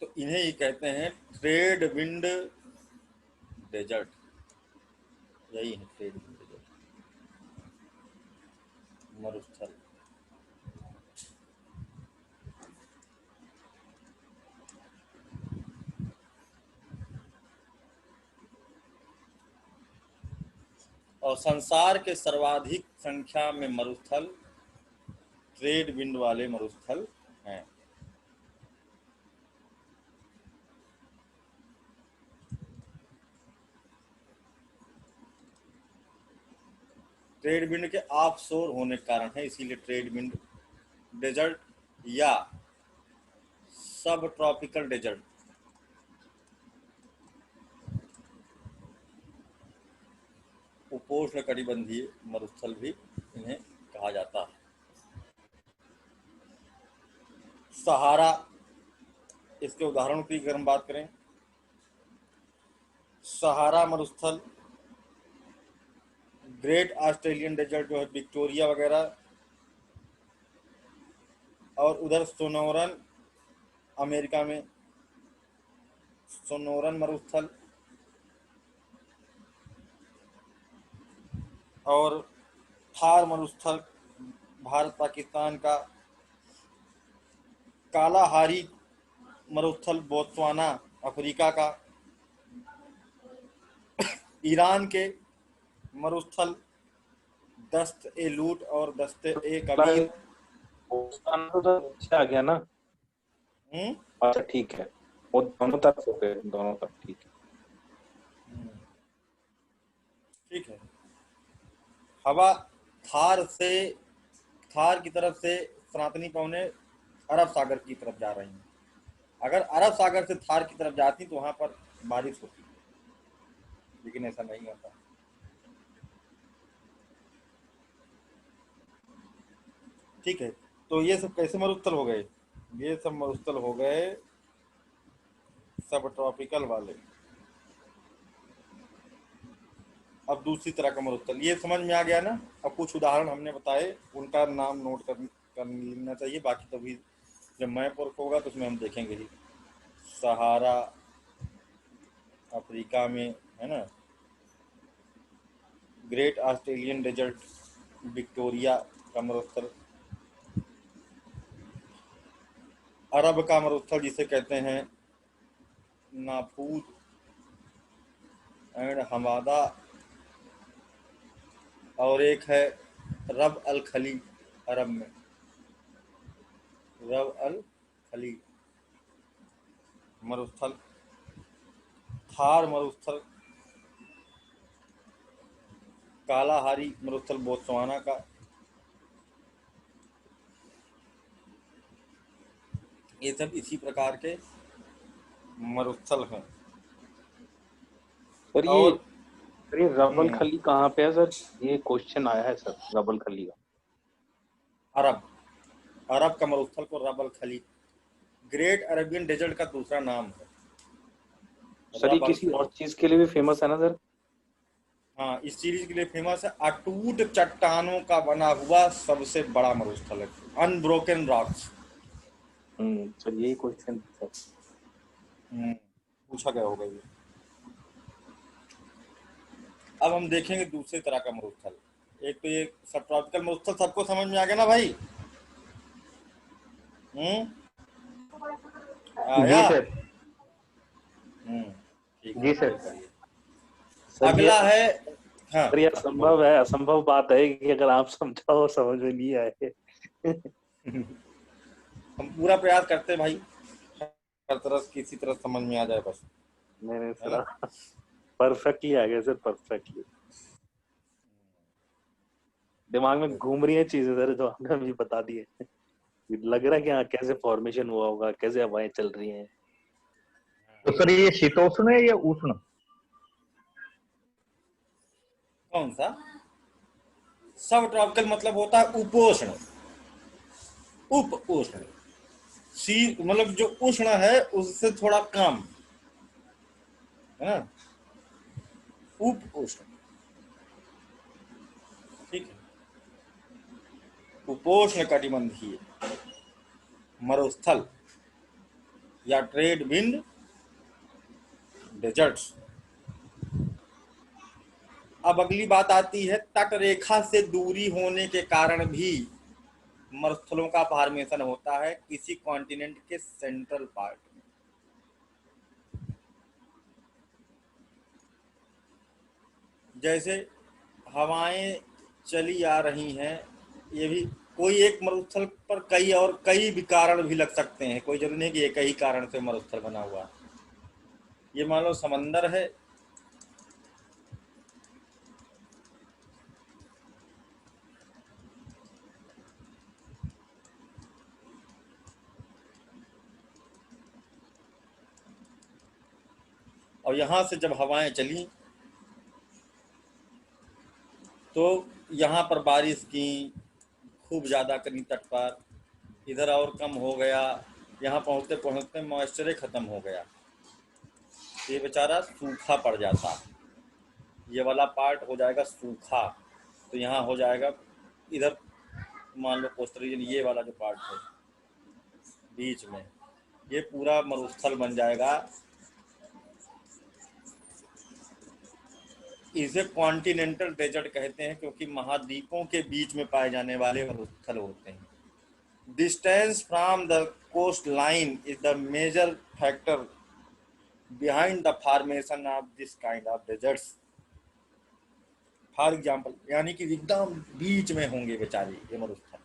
तो इन्हें ही कहते हैं ट्रेड विंड डेजर्ट, यही है ट्रेड विंड डेजर्ट, मरुस्थल। और संसार के सर्वाधिक संख्या में मरुस्थल ट्रेड विंड वाले मरुस्थल हैं। ट्रेड विंड के ऑफ शोर होने के कारण है, इसीलिए ट्रेड विंड डेजर्ट या सब ट्रॉपिकल डेजर्ट, उपोष्ण कटिबंधीय मरुस्थल भी इन्हें कहा जाता है। सहारा, इसके उदाहरण की अगर हम बात करें, सहारा मरुस्थल, ग्रेट ऑस्ट्रेलियन डेजर्ट जो है विक्टोरिया वगैरह, और उधर सोनोरन अमेरिका में सोनोरन मरुस्थल, और थार मरुस्थल भारत पाकिस्तान का, कालाहारी मरुस्थल बोत्सवाना अफ्रीका का, ईरान के मरुस्थल दस्त ए लूट और दस्त ए कबीर। तो नीचे आ गया ना। अच्छा ठीक है, वो दोनों तरफ हो गए, दोनों तरफ ठीक है। ठीक है, हवा थार की तरफ से सनातनी पवनें अरब सागर की तरफ जा रही हैं। अगर अरब सागर से थार की तरफ जाती तो वहां पर बारिश होती, लेकिन ऐसा नहीं होता। ठीक है, तो ये सब कैसे मरुस्थल हो गए, ये सब मरुस्थल हो गए सब ट्रॉपिकल वाले। अब दूसरी तरह का मरुस्थल, ये समझ में आ गया ना। अब कुछ उदाहरण हमने बताए, उनका नाम नोट कर लेना चाहिए, बाकी तो भी जब मैप वर्क होगा तो उसमें हम देखेंगे ही। सहारा अफ्रीका में है ना, ग्रेट ऑस्ट्रेलियन डेजर्ट विक्टोरिया का मरुस्थल, अरब का मरुस्थल जिसे कहते हैं नाफूज एंड हमादा, और एक है रब अल खली अरब में, रब अल खली मरुस्थल, थार मरुस्थल, कालाहारी मरुस्थल बोत्सवाना का, ये सब इसी प्रकार के मरुस्थल हैं। सर ये रबल खली कहाँ पे है सर? ये क्वेश्चन आया है सर, रबल खली का। अरब का मरुस्थल को रबल खली, ग्रेट अरेबियन डेजर्ट का दूसरा नाम है सर। ये किसी और चीज के लिए भी फेमस है ना सर? हाँ, इस सीरीज के लिए फेमस है। अटूट चट्टानों का बना हुआ सबसे बड़ा मरुस्थल है, अनब्रोकन रॉक्स। सर यही क्वेश्चन था। पूछा गया होगा ये। अब हम देखेंगे दूसरे तरह का मरुस्थल। एक तो ये सब ट्रॉपिकल मरुस्थल सबको समझ में आ गया ना भाई? जी आया? सर। ठीक जी सर। है। सर ये अगला है, हाँ, सर ये असंभव है, असंभव बात है कि अगर आप समझाओ समझ में नहीं आए। हम पूरा प्रयास करते हैं भाई, हर तरह किसी तरह समझ में आ जाए बस। नहीं सर, परफेक्टली आ गया सर, परफेक्टली। दिमाग में घूम रही है चीजें सर, जो आपने अभी बता दी है। लग रहा है कि हाँ कैसे फॉर्मेशन हुआ होगा, कैसे हवाएं चल रही हैं। तो सर ये शीतोष्ण है या उष्ण? कौन सा? सब ट्रॉपिकल मतलब होता है उपोष्ण। उप उष्ण, सी मतलब जो उष्ण है उससे थोड़ा कम है ना, उप उष्ण। ठीक है। उपोष्ण कटिबंधीय मरुस्थल या ट्रेड विंड डेजर्ट्स। अब अगली बात आती है, तट रेखा से दूरी होने के कारण भी मरुस्थलों का फॉर्मेशन होता है किसी कॉन्टिनेंट के सेंट्रल पार्ट में। जैसे हवाएं चली आ रही हैं, ये भी कोई एक मरुस्थल पर कई और कई भी कारण भी लग सकते हैं, कोई जरूरी नहीं कि एक ही कारण से मरुस्थल बना हुआ। ये मान लो समंदर है, और यहां से जब हवाएं चली तो यहाँ पर बारिश की खूब ज़्यादा करी तट पर, इधर और कम हो गया, यहाँ पहुँचते पहुँचते मॉइस्चर ख़त्म हो गया, ये बेचारा सूखा पड़ जाता, ये वाला पार्ट हो जाएगा सूखा। तो यहाँ हो जाएगा, इधर मान लो कोस्टल रीजन, ये वाला जो पार्ट है बीच में, ये पूरा मरुस्थल बन जाएगा। इसे कॉन्टिनेंटल डेजर्ट कहते हैं क्योंकि महाद्वीपों के बीच में पाए जाने वाले मरुस्थल होते हैं। Distance from the coast line is the major factor behind the formation of this kind of deserts. For example, यानी कि एकदम बीच में होंगे बेचारे ये मरुस्थल।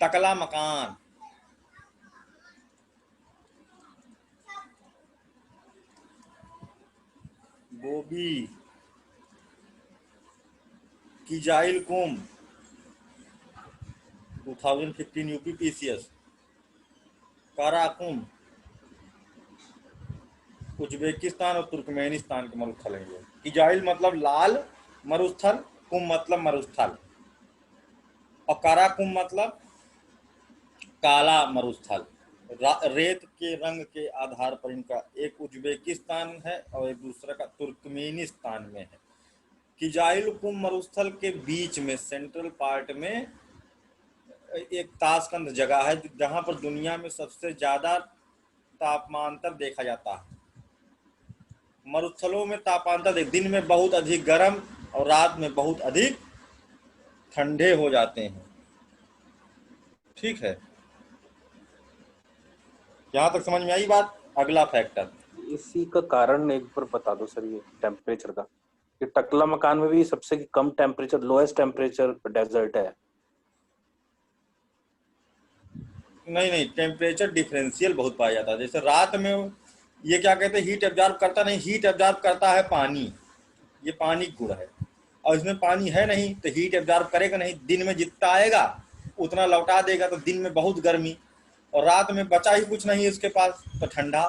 टकला मकान, गोबी, किजाइल कुम 2015 यूपीपीसीएस, काराकुम उज्बेकिस्तान और तुर्कमेनिस्तान के मरुस्थल हैं ये। किजाइल मतलब लाल मरुस्थल, कुम मतलब मरुस्थल, और काराकुम मतलब काला मरुस्थल। रेत के रंग के आधार पर इनका एक उज्बेकिस्तान है और एक दूसरा का तुर्कमेनिस्तान में है। किजाइल कुम मरुस्थल के बीच में सेंट्रल पार्ट में एक ताशकंद जगह है जहां पर दुनिया में सबसे ज्यादा तापमांतर देखा जाता है। मरुस्थलों में तापांतर दिन में बहुत अधिक गर्म और रात में बहुत अधिक ठंडे हो जाते हैं। ठीक है, यहाँ तक समझ में आई बात? अगला फैक्टर, इसी का कारण एक बार बता दो सर, ये टेम्परेचर का, कि टकला मकान में भी सबसे कम टेम्परेचर, लोएस्ट टेम्परेचर डेजर्ट है। नहीं, टेम्परेचर डिफरेंशियल बहुत पाया जाता है। जैसे रात में ये क्या कहते हैं, हीट एब्जॉर्ब करता नहीं, हीट एब्जॉर्ब करता है पानी, ये पानी गुण है, और इसमें पानी है नहीं तो हीट एब्जॉर्ब करेगा नहीं। दिन में जितना आएगा उतना लौटा देगा, तो दिन में बहुत गर्मी, और रात में बचा ही कुछ नहीं इसके पास तो ठंडा।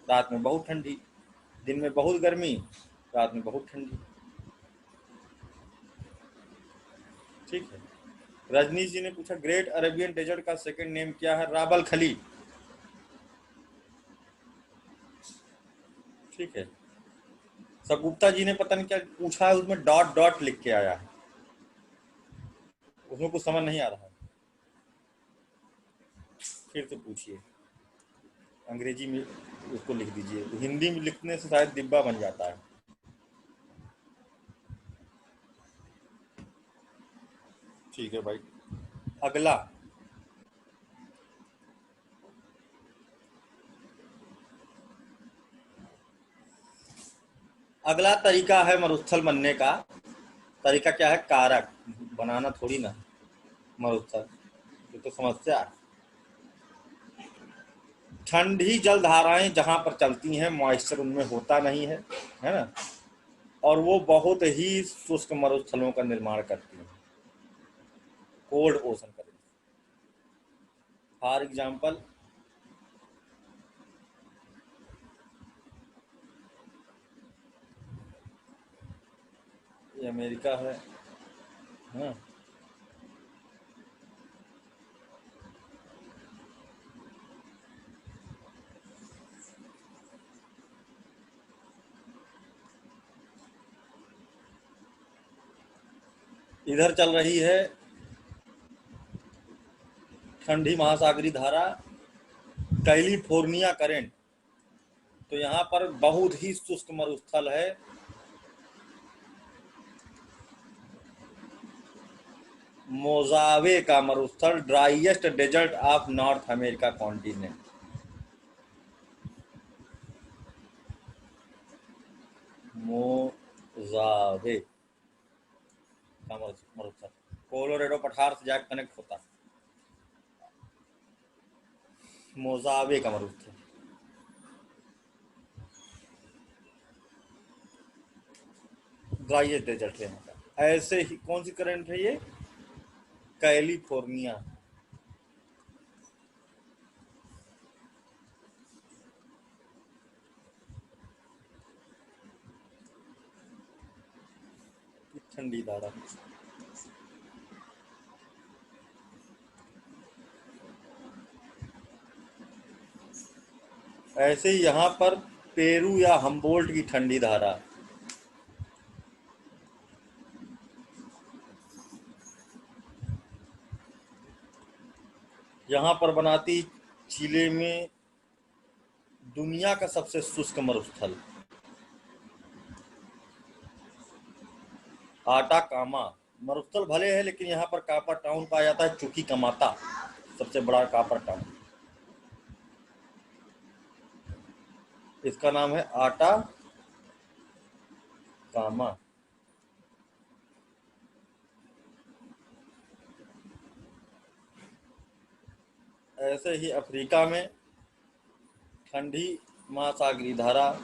रात में बहुत ठंडी, दिन में बहुत गर्मी, रात में बहुत ठंडी। ठीक है। रजनीश जी ने पूछा ग्रेट अरेबियन डेजर्ट का सेकंड नेम क्या है? राबल खली। ठीक है। सर गुप्ता जी ने पता नहीं क्या पूछा है, उसमें डॉट डॉट लिख के आया है, उसमें कुछ समझ नहीं आ रहा है। फिर से पूछिए, अंग्रेजी में उसको लिख दीजिए, हिंदी में लिखने से शायद डिब्बा बन जाता है। ठीक है भाई। अगला अगला तरीका है मरुस्थल बनने का। तरीका क्या है? कारक बनाना थोड़ी ना मरुस्थल, ये तो समस्या है। ठंडी जल धाराएं जहां पर चलती हैं, मॉइस्चर उनमें होता नहीं है, है ना, और वो बहुत ही शुष्क मरुस्थलों का निर्माण करती हैं, कोल्ड ओशन करें। फॉर एग्जाम्पल ये अमेरिका है, हाँ, इधर चल रही है ठंडी महासागरी धारा, कैलिफोर्निया करंट। तो यहाँ पर बहुत ही शुष्क मरुस्थल है, मोजावे का मरुस्थल, driest desert of North America continent. Mojave का मरुस्थल कोलोराडो पठार से जाकर कनेक्ट होता है। मोजावे का मरुस्थल, ड्राइएस्ट डेजर्ट है यहाँ का। ऐसे ही कौन सी करंट है ये? कैलिफोर्निया। ठंडी धारा, ऐसे ही यहाँ पर पेरू या हम्बोल्ट की ठंडी धारा, यहाँ पर बनाती चिले में दुनिया का सबसे शुष्क मरुस्थल, आटाकामा मरुस्थल भले है, लेकिन यहाँ पर कापर टाउन पाया जाता है, चुकी कमाता सबसे बड़ा कापर टाउन, इसका नाम है आटाकामा। ऐसे ही अफ्रीका में ठंडी महासागरी धारा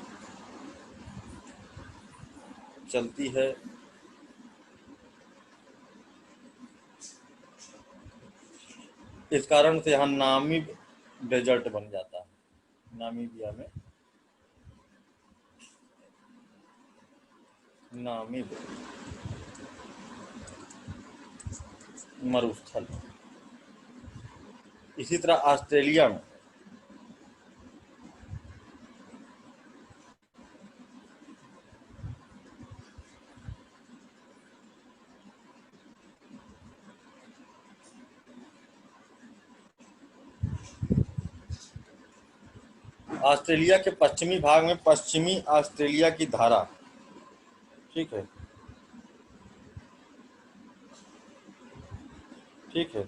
चलती है, इस कारण से यहाँ नामीब डेजर्ट बन जाता है। नामीबिया में नामीब मरुस्थल। इसी तरह ऑस्ट्रेलिया में ऑस्ट्रेलिया के पश्चिमी भाग में पश्चिमी ऑस्ट्रेलिया की धारा, ठीक है, ठीक है,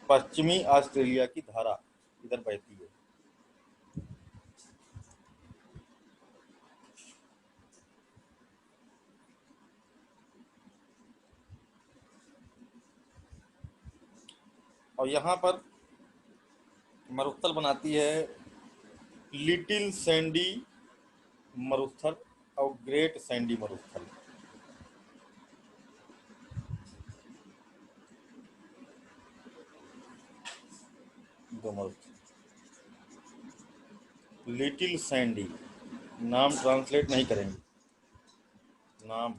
पश्चिमी ऑस्ट्रेलिया की धारा इधर बहती है। और यहाँ पर मरुस्थल बनाती है लिटिल सैंडी मरुस्थल और ग्रेट सैंडी मरुस्थल। दो मरुस्थल, लिटिल सैंडी, नाम ट्रांसलेट नहीं करेंगे, नाम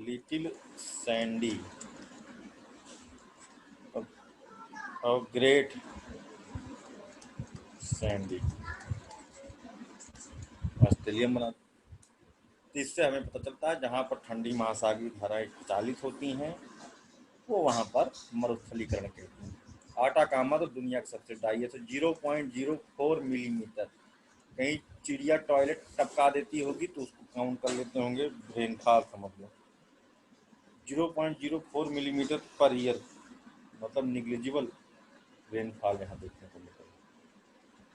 लिटिल सैंडी और ग्रेट सैंडी। मरुस्थलीय बनाते हैं। तो इससे हमें पता चलता है जहाँ पर ठंडी महासागरीय धाराएं चालित होती हैं वो वहाँ पर मरुस्थलीकरण कहते हैं। आटाकामा तो दुनिया का सबसे ड्राई है, तो 0.04 मिलीमीटर। कहीं चिड़िया टॉयलेट टपका देती होगी तो उसको काउंट कर लेते होंगे, रेनफॉल समझ लो 0.04 मिलीमीटर पर ईयर, मतलब निग्लिजिबल रेनफॉल यहाँ देखने को मिलता है।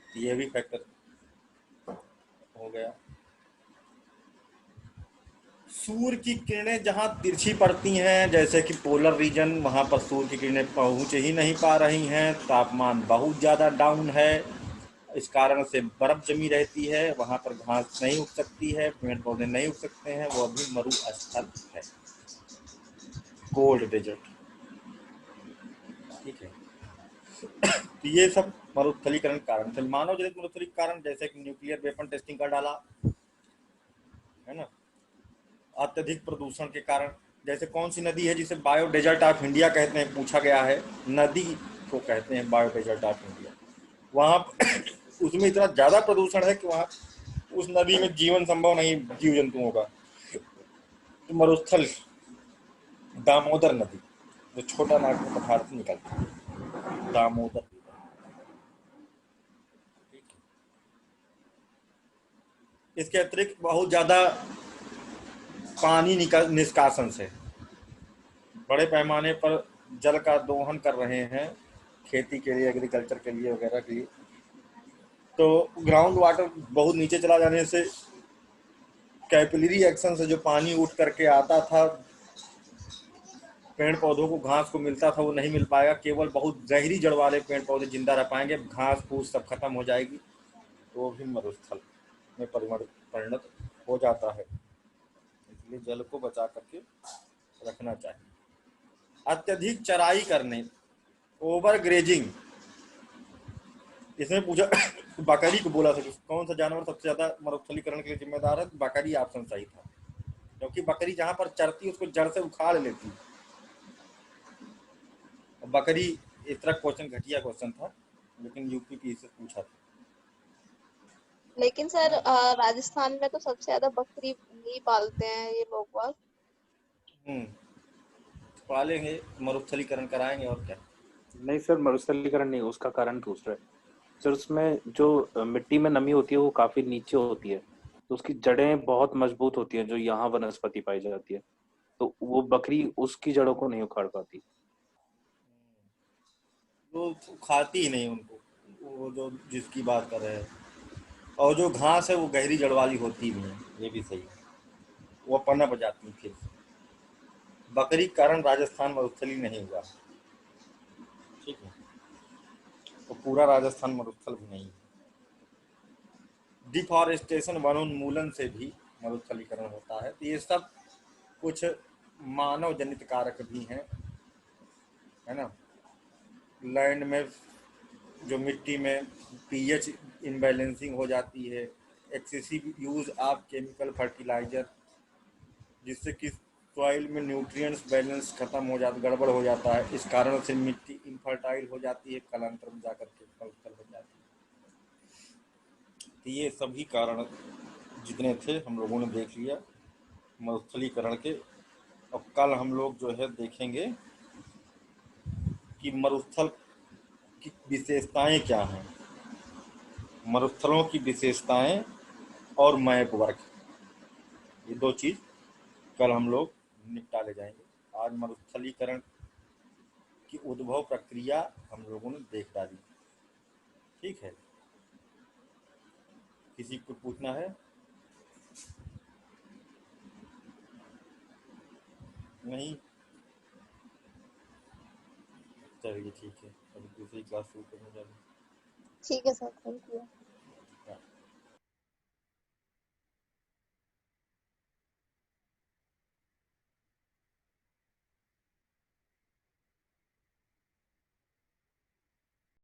तो ये भी फैक्टर हो गया। सूर्य की किरणें जहाँ तिरछी पड़ती हैं, जैसे कि पोलर रीजन, वहाँ पर सूर्य की किरणें पहुँच ही नहीं पा रही हैं, तापमान बहुत ज़्यादा डाउन है, इस कारण से बर्फ जमी रहती है, वहाँ पर घास नहीं उग सकती है, पेड़ पौधे नहीं उग सकते हैं, वो अभी मरुस्थल है, कोल्ड डेजर्ट। ठीक है, तो ये सब मरुस्थलीकरण कारण थे। मानव जनित मरुस्थलीकरण कारण जैसे कि न्यूक्लियर वेपन टेस्टिंग कर डाला है ना, अत्यधिक प्रदूषण के कारण। जैसे कौन सी नदी है जिसे बायो डेजर्ट ऑफ इंडिया कहते हैं, पूछा गया है, नदी को कहते हैं बायो डेजर्ट ऑफ इंडिया। वहाँ उसमें इतना ज़्यादा प्रदूषण है कि वहाँ उस नदी में जीवन संभव नहीं जीव जंतुओं का। तो मरुस्थल दामोदर नदी जो छोटा नागपुर पठार से निकलती है, दामोदर। इसके अतिरिक्त बहुत ज़्यादा पानी निष्कासन से बड़े पैमाने पर जल का दोहन कर रहे हैं खेती के लिए, एग्रीकल्चर के लिए वगैरह के लिए। तो ग्राउंड वाटर बहुत नीचे चला जाने से कैपिलरी एक्शन से जो पानी उठ करके आता था, पेड़ पौधों को घास को मिलता था, वो नहीं मिल पाएगा। केवल बहुत गहरी जड़ वाले पेड़ पौधे जिंदा रह पाएंगे, घास फूस सब खत्म हो जाएगी, तो वो भी मरुस्थल में परिणत हो जाता है। इसलिए जल को बचा करके रखना चाहिए। अत्यधिक चराई करने, ओवर ग्रेजिंग, इसमें पूछा बकरी को बोला था कौन सा जानवर सबसे ज्यादा मरुस्थलीकरण के लिए जिम्मेदार है, बकरी ऑप्शन सही था, क्योंकि बकरी जहां पर चरती है उसको जड़ से उखाड़ लेती है। बकरी, इस तरह क्वेश्चन घटिया क्वेश्चन था, लेकिन यूपी से पूछा था। लेकिन सर राजस्थान में तो सबसे ज्यादा बकरी ही पालते हैं ये लोग बाग। पालेंगे, मरुस्थलीकरण कराएंगे और क्या। नहीं सर, मरुस्थलीकरण नहीं, उसका कारण दूसरा है सर। उसमें जो मिट्टी में नमी होती है वो काफी नीचे होती है, तो उसकी जड़ें बहुत मजबूत होती हैं जो यहाँ वनस्पति पाई जाती है, तो वो बकरी उसकी जड़ों को नहीं उखाड़ पाती। वो खाती ही नहीं उनको, वो जो जिसकी बात कर रहे हैं। और जो घास है वो गहरी जड़ वाली होती भी है, ये भी सही है, वो पनप जाती है। फिर बकरी के कारण राजस्थान मरुस्थली नहीं हुआ, ठीक है, तो पूरा राजस्थान मरुस्थल भी नहीं है। डिफॉरेस्टेशन, वनोन्मूलन से भी मरुस्थलीकरण होता है। तो ये सब कुछ मानव जनित कारक भी हैं, है ना। लैंड में जो मिट्टी में पीएच इनबैलेंसिंग हो जाती है, excessive use of chemical fertiliser, जिससे कि सॉइल में न्यूट्रिएंट्स बैलेंस खत्म हो जाता, गड़बड़ हो जाता है, इस कारण से मिट्टी इनफर्टाइल हो जाती है, कालांतर में जाकर के फलफल हो जाती है। तो ये सभी कारण जितने थे हम लोगों ने देख लिया मरुस्थलीकरण के। अब कल हम लोग जो है देखेंगे कि मरुस्थल की विशेषताएं क्या हैं, मरुस्थलों की विशेषताएं और मैप वर्क, ये दो चीज़ कल हम लोग निपटा ले जाएंगे। आज मरुस्थलीकरण की उद्भव प्रक्रिया हम लोगों ने देख डाली, ठीक है। किसी को पूछना है? नहीं, चलिए ठीक है, अभी दूसरी क्लास शुरू करने जा रहे हैं। ठीक है सर, थैंक यू।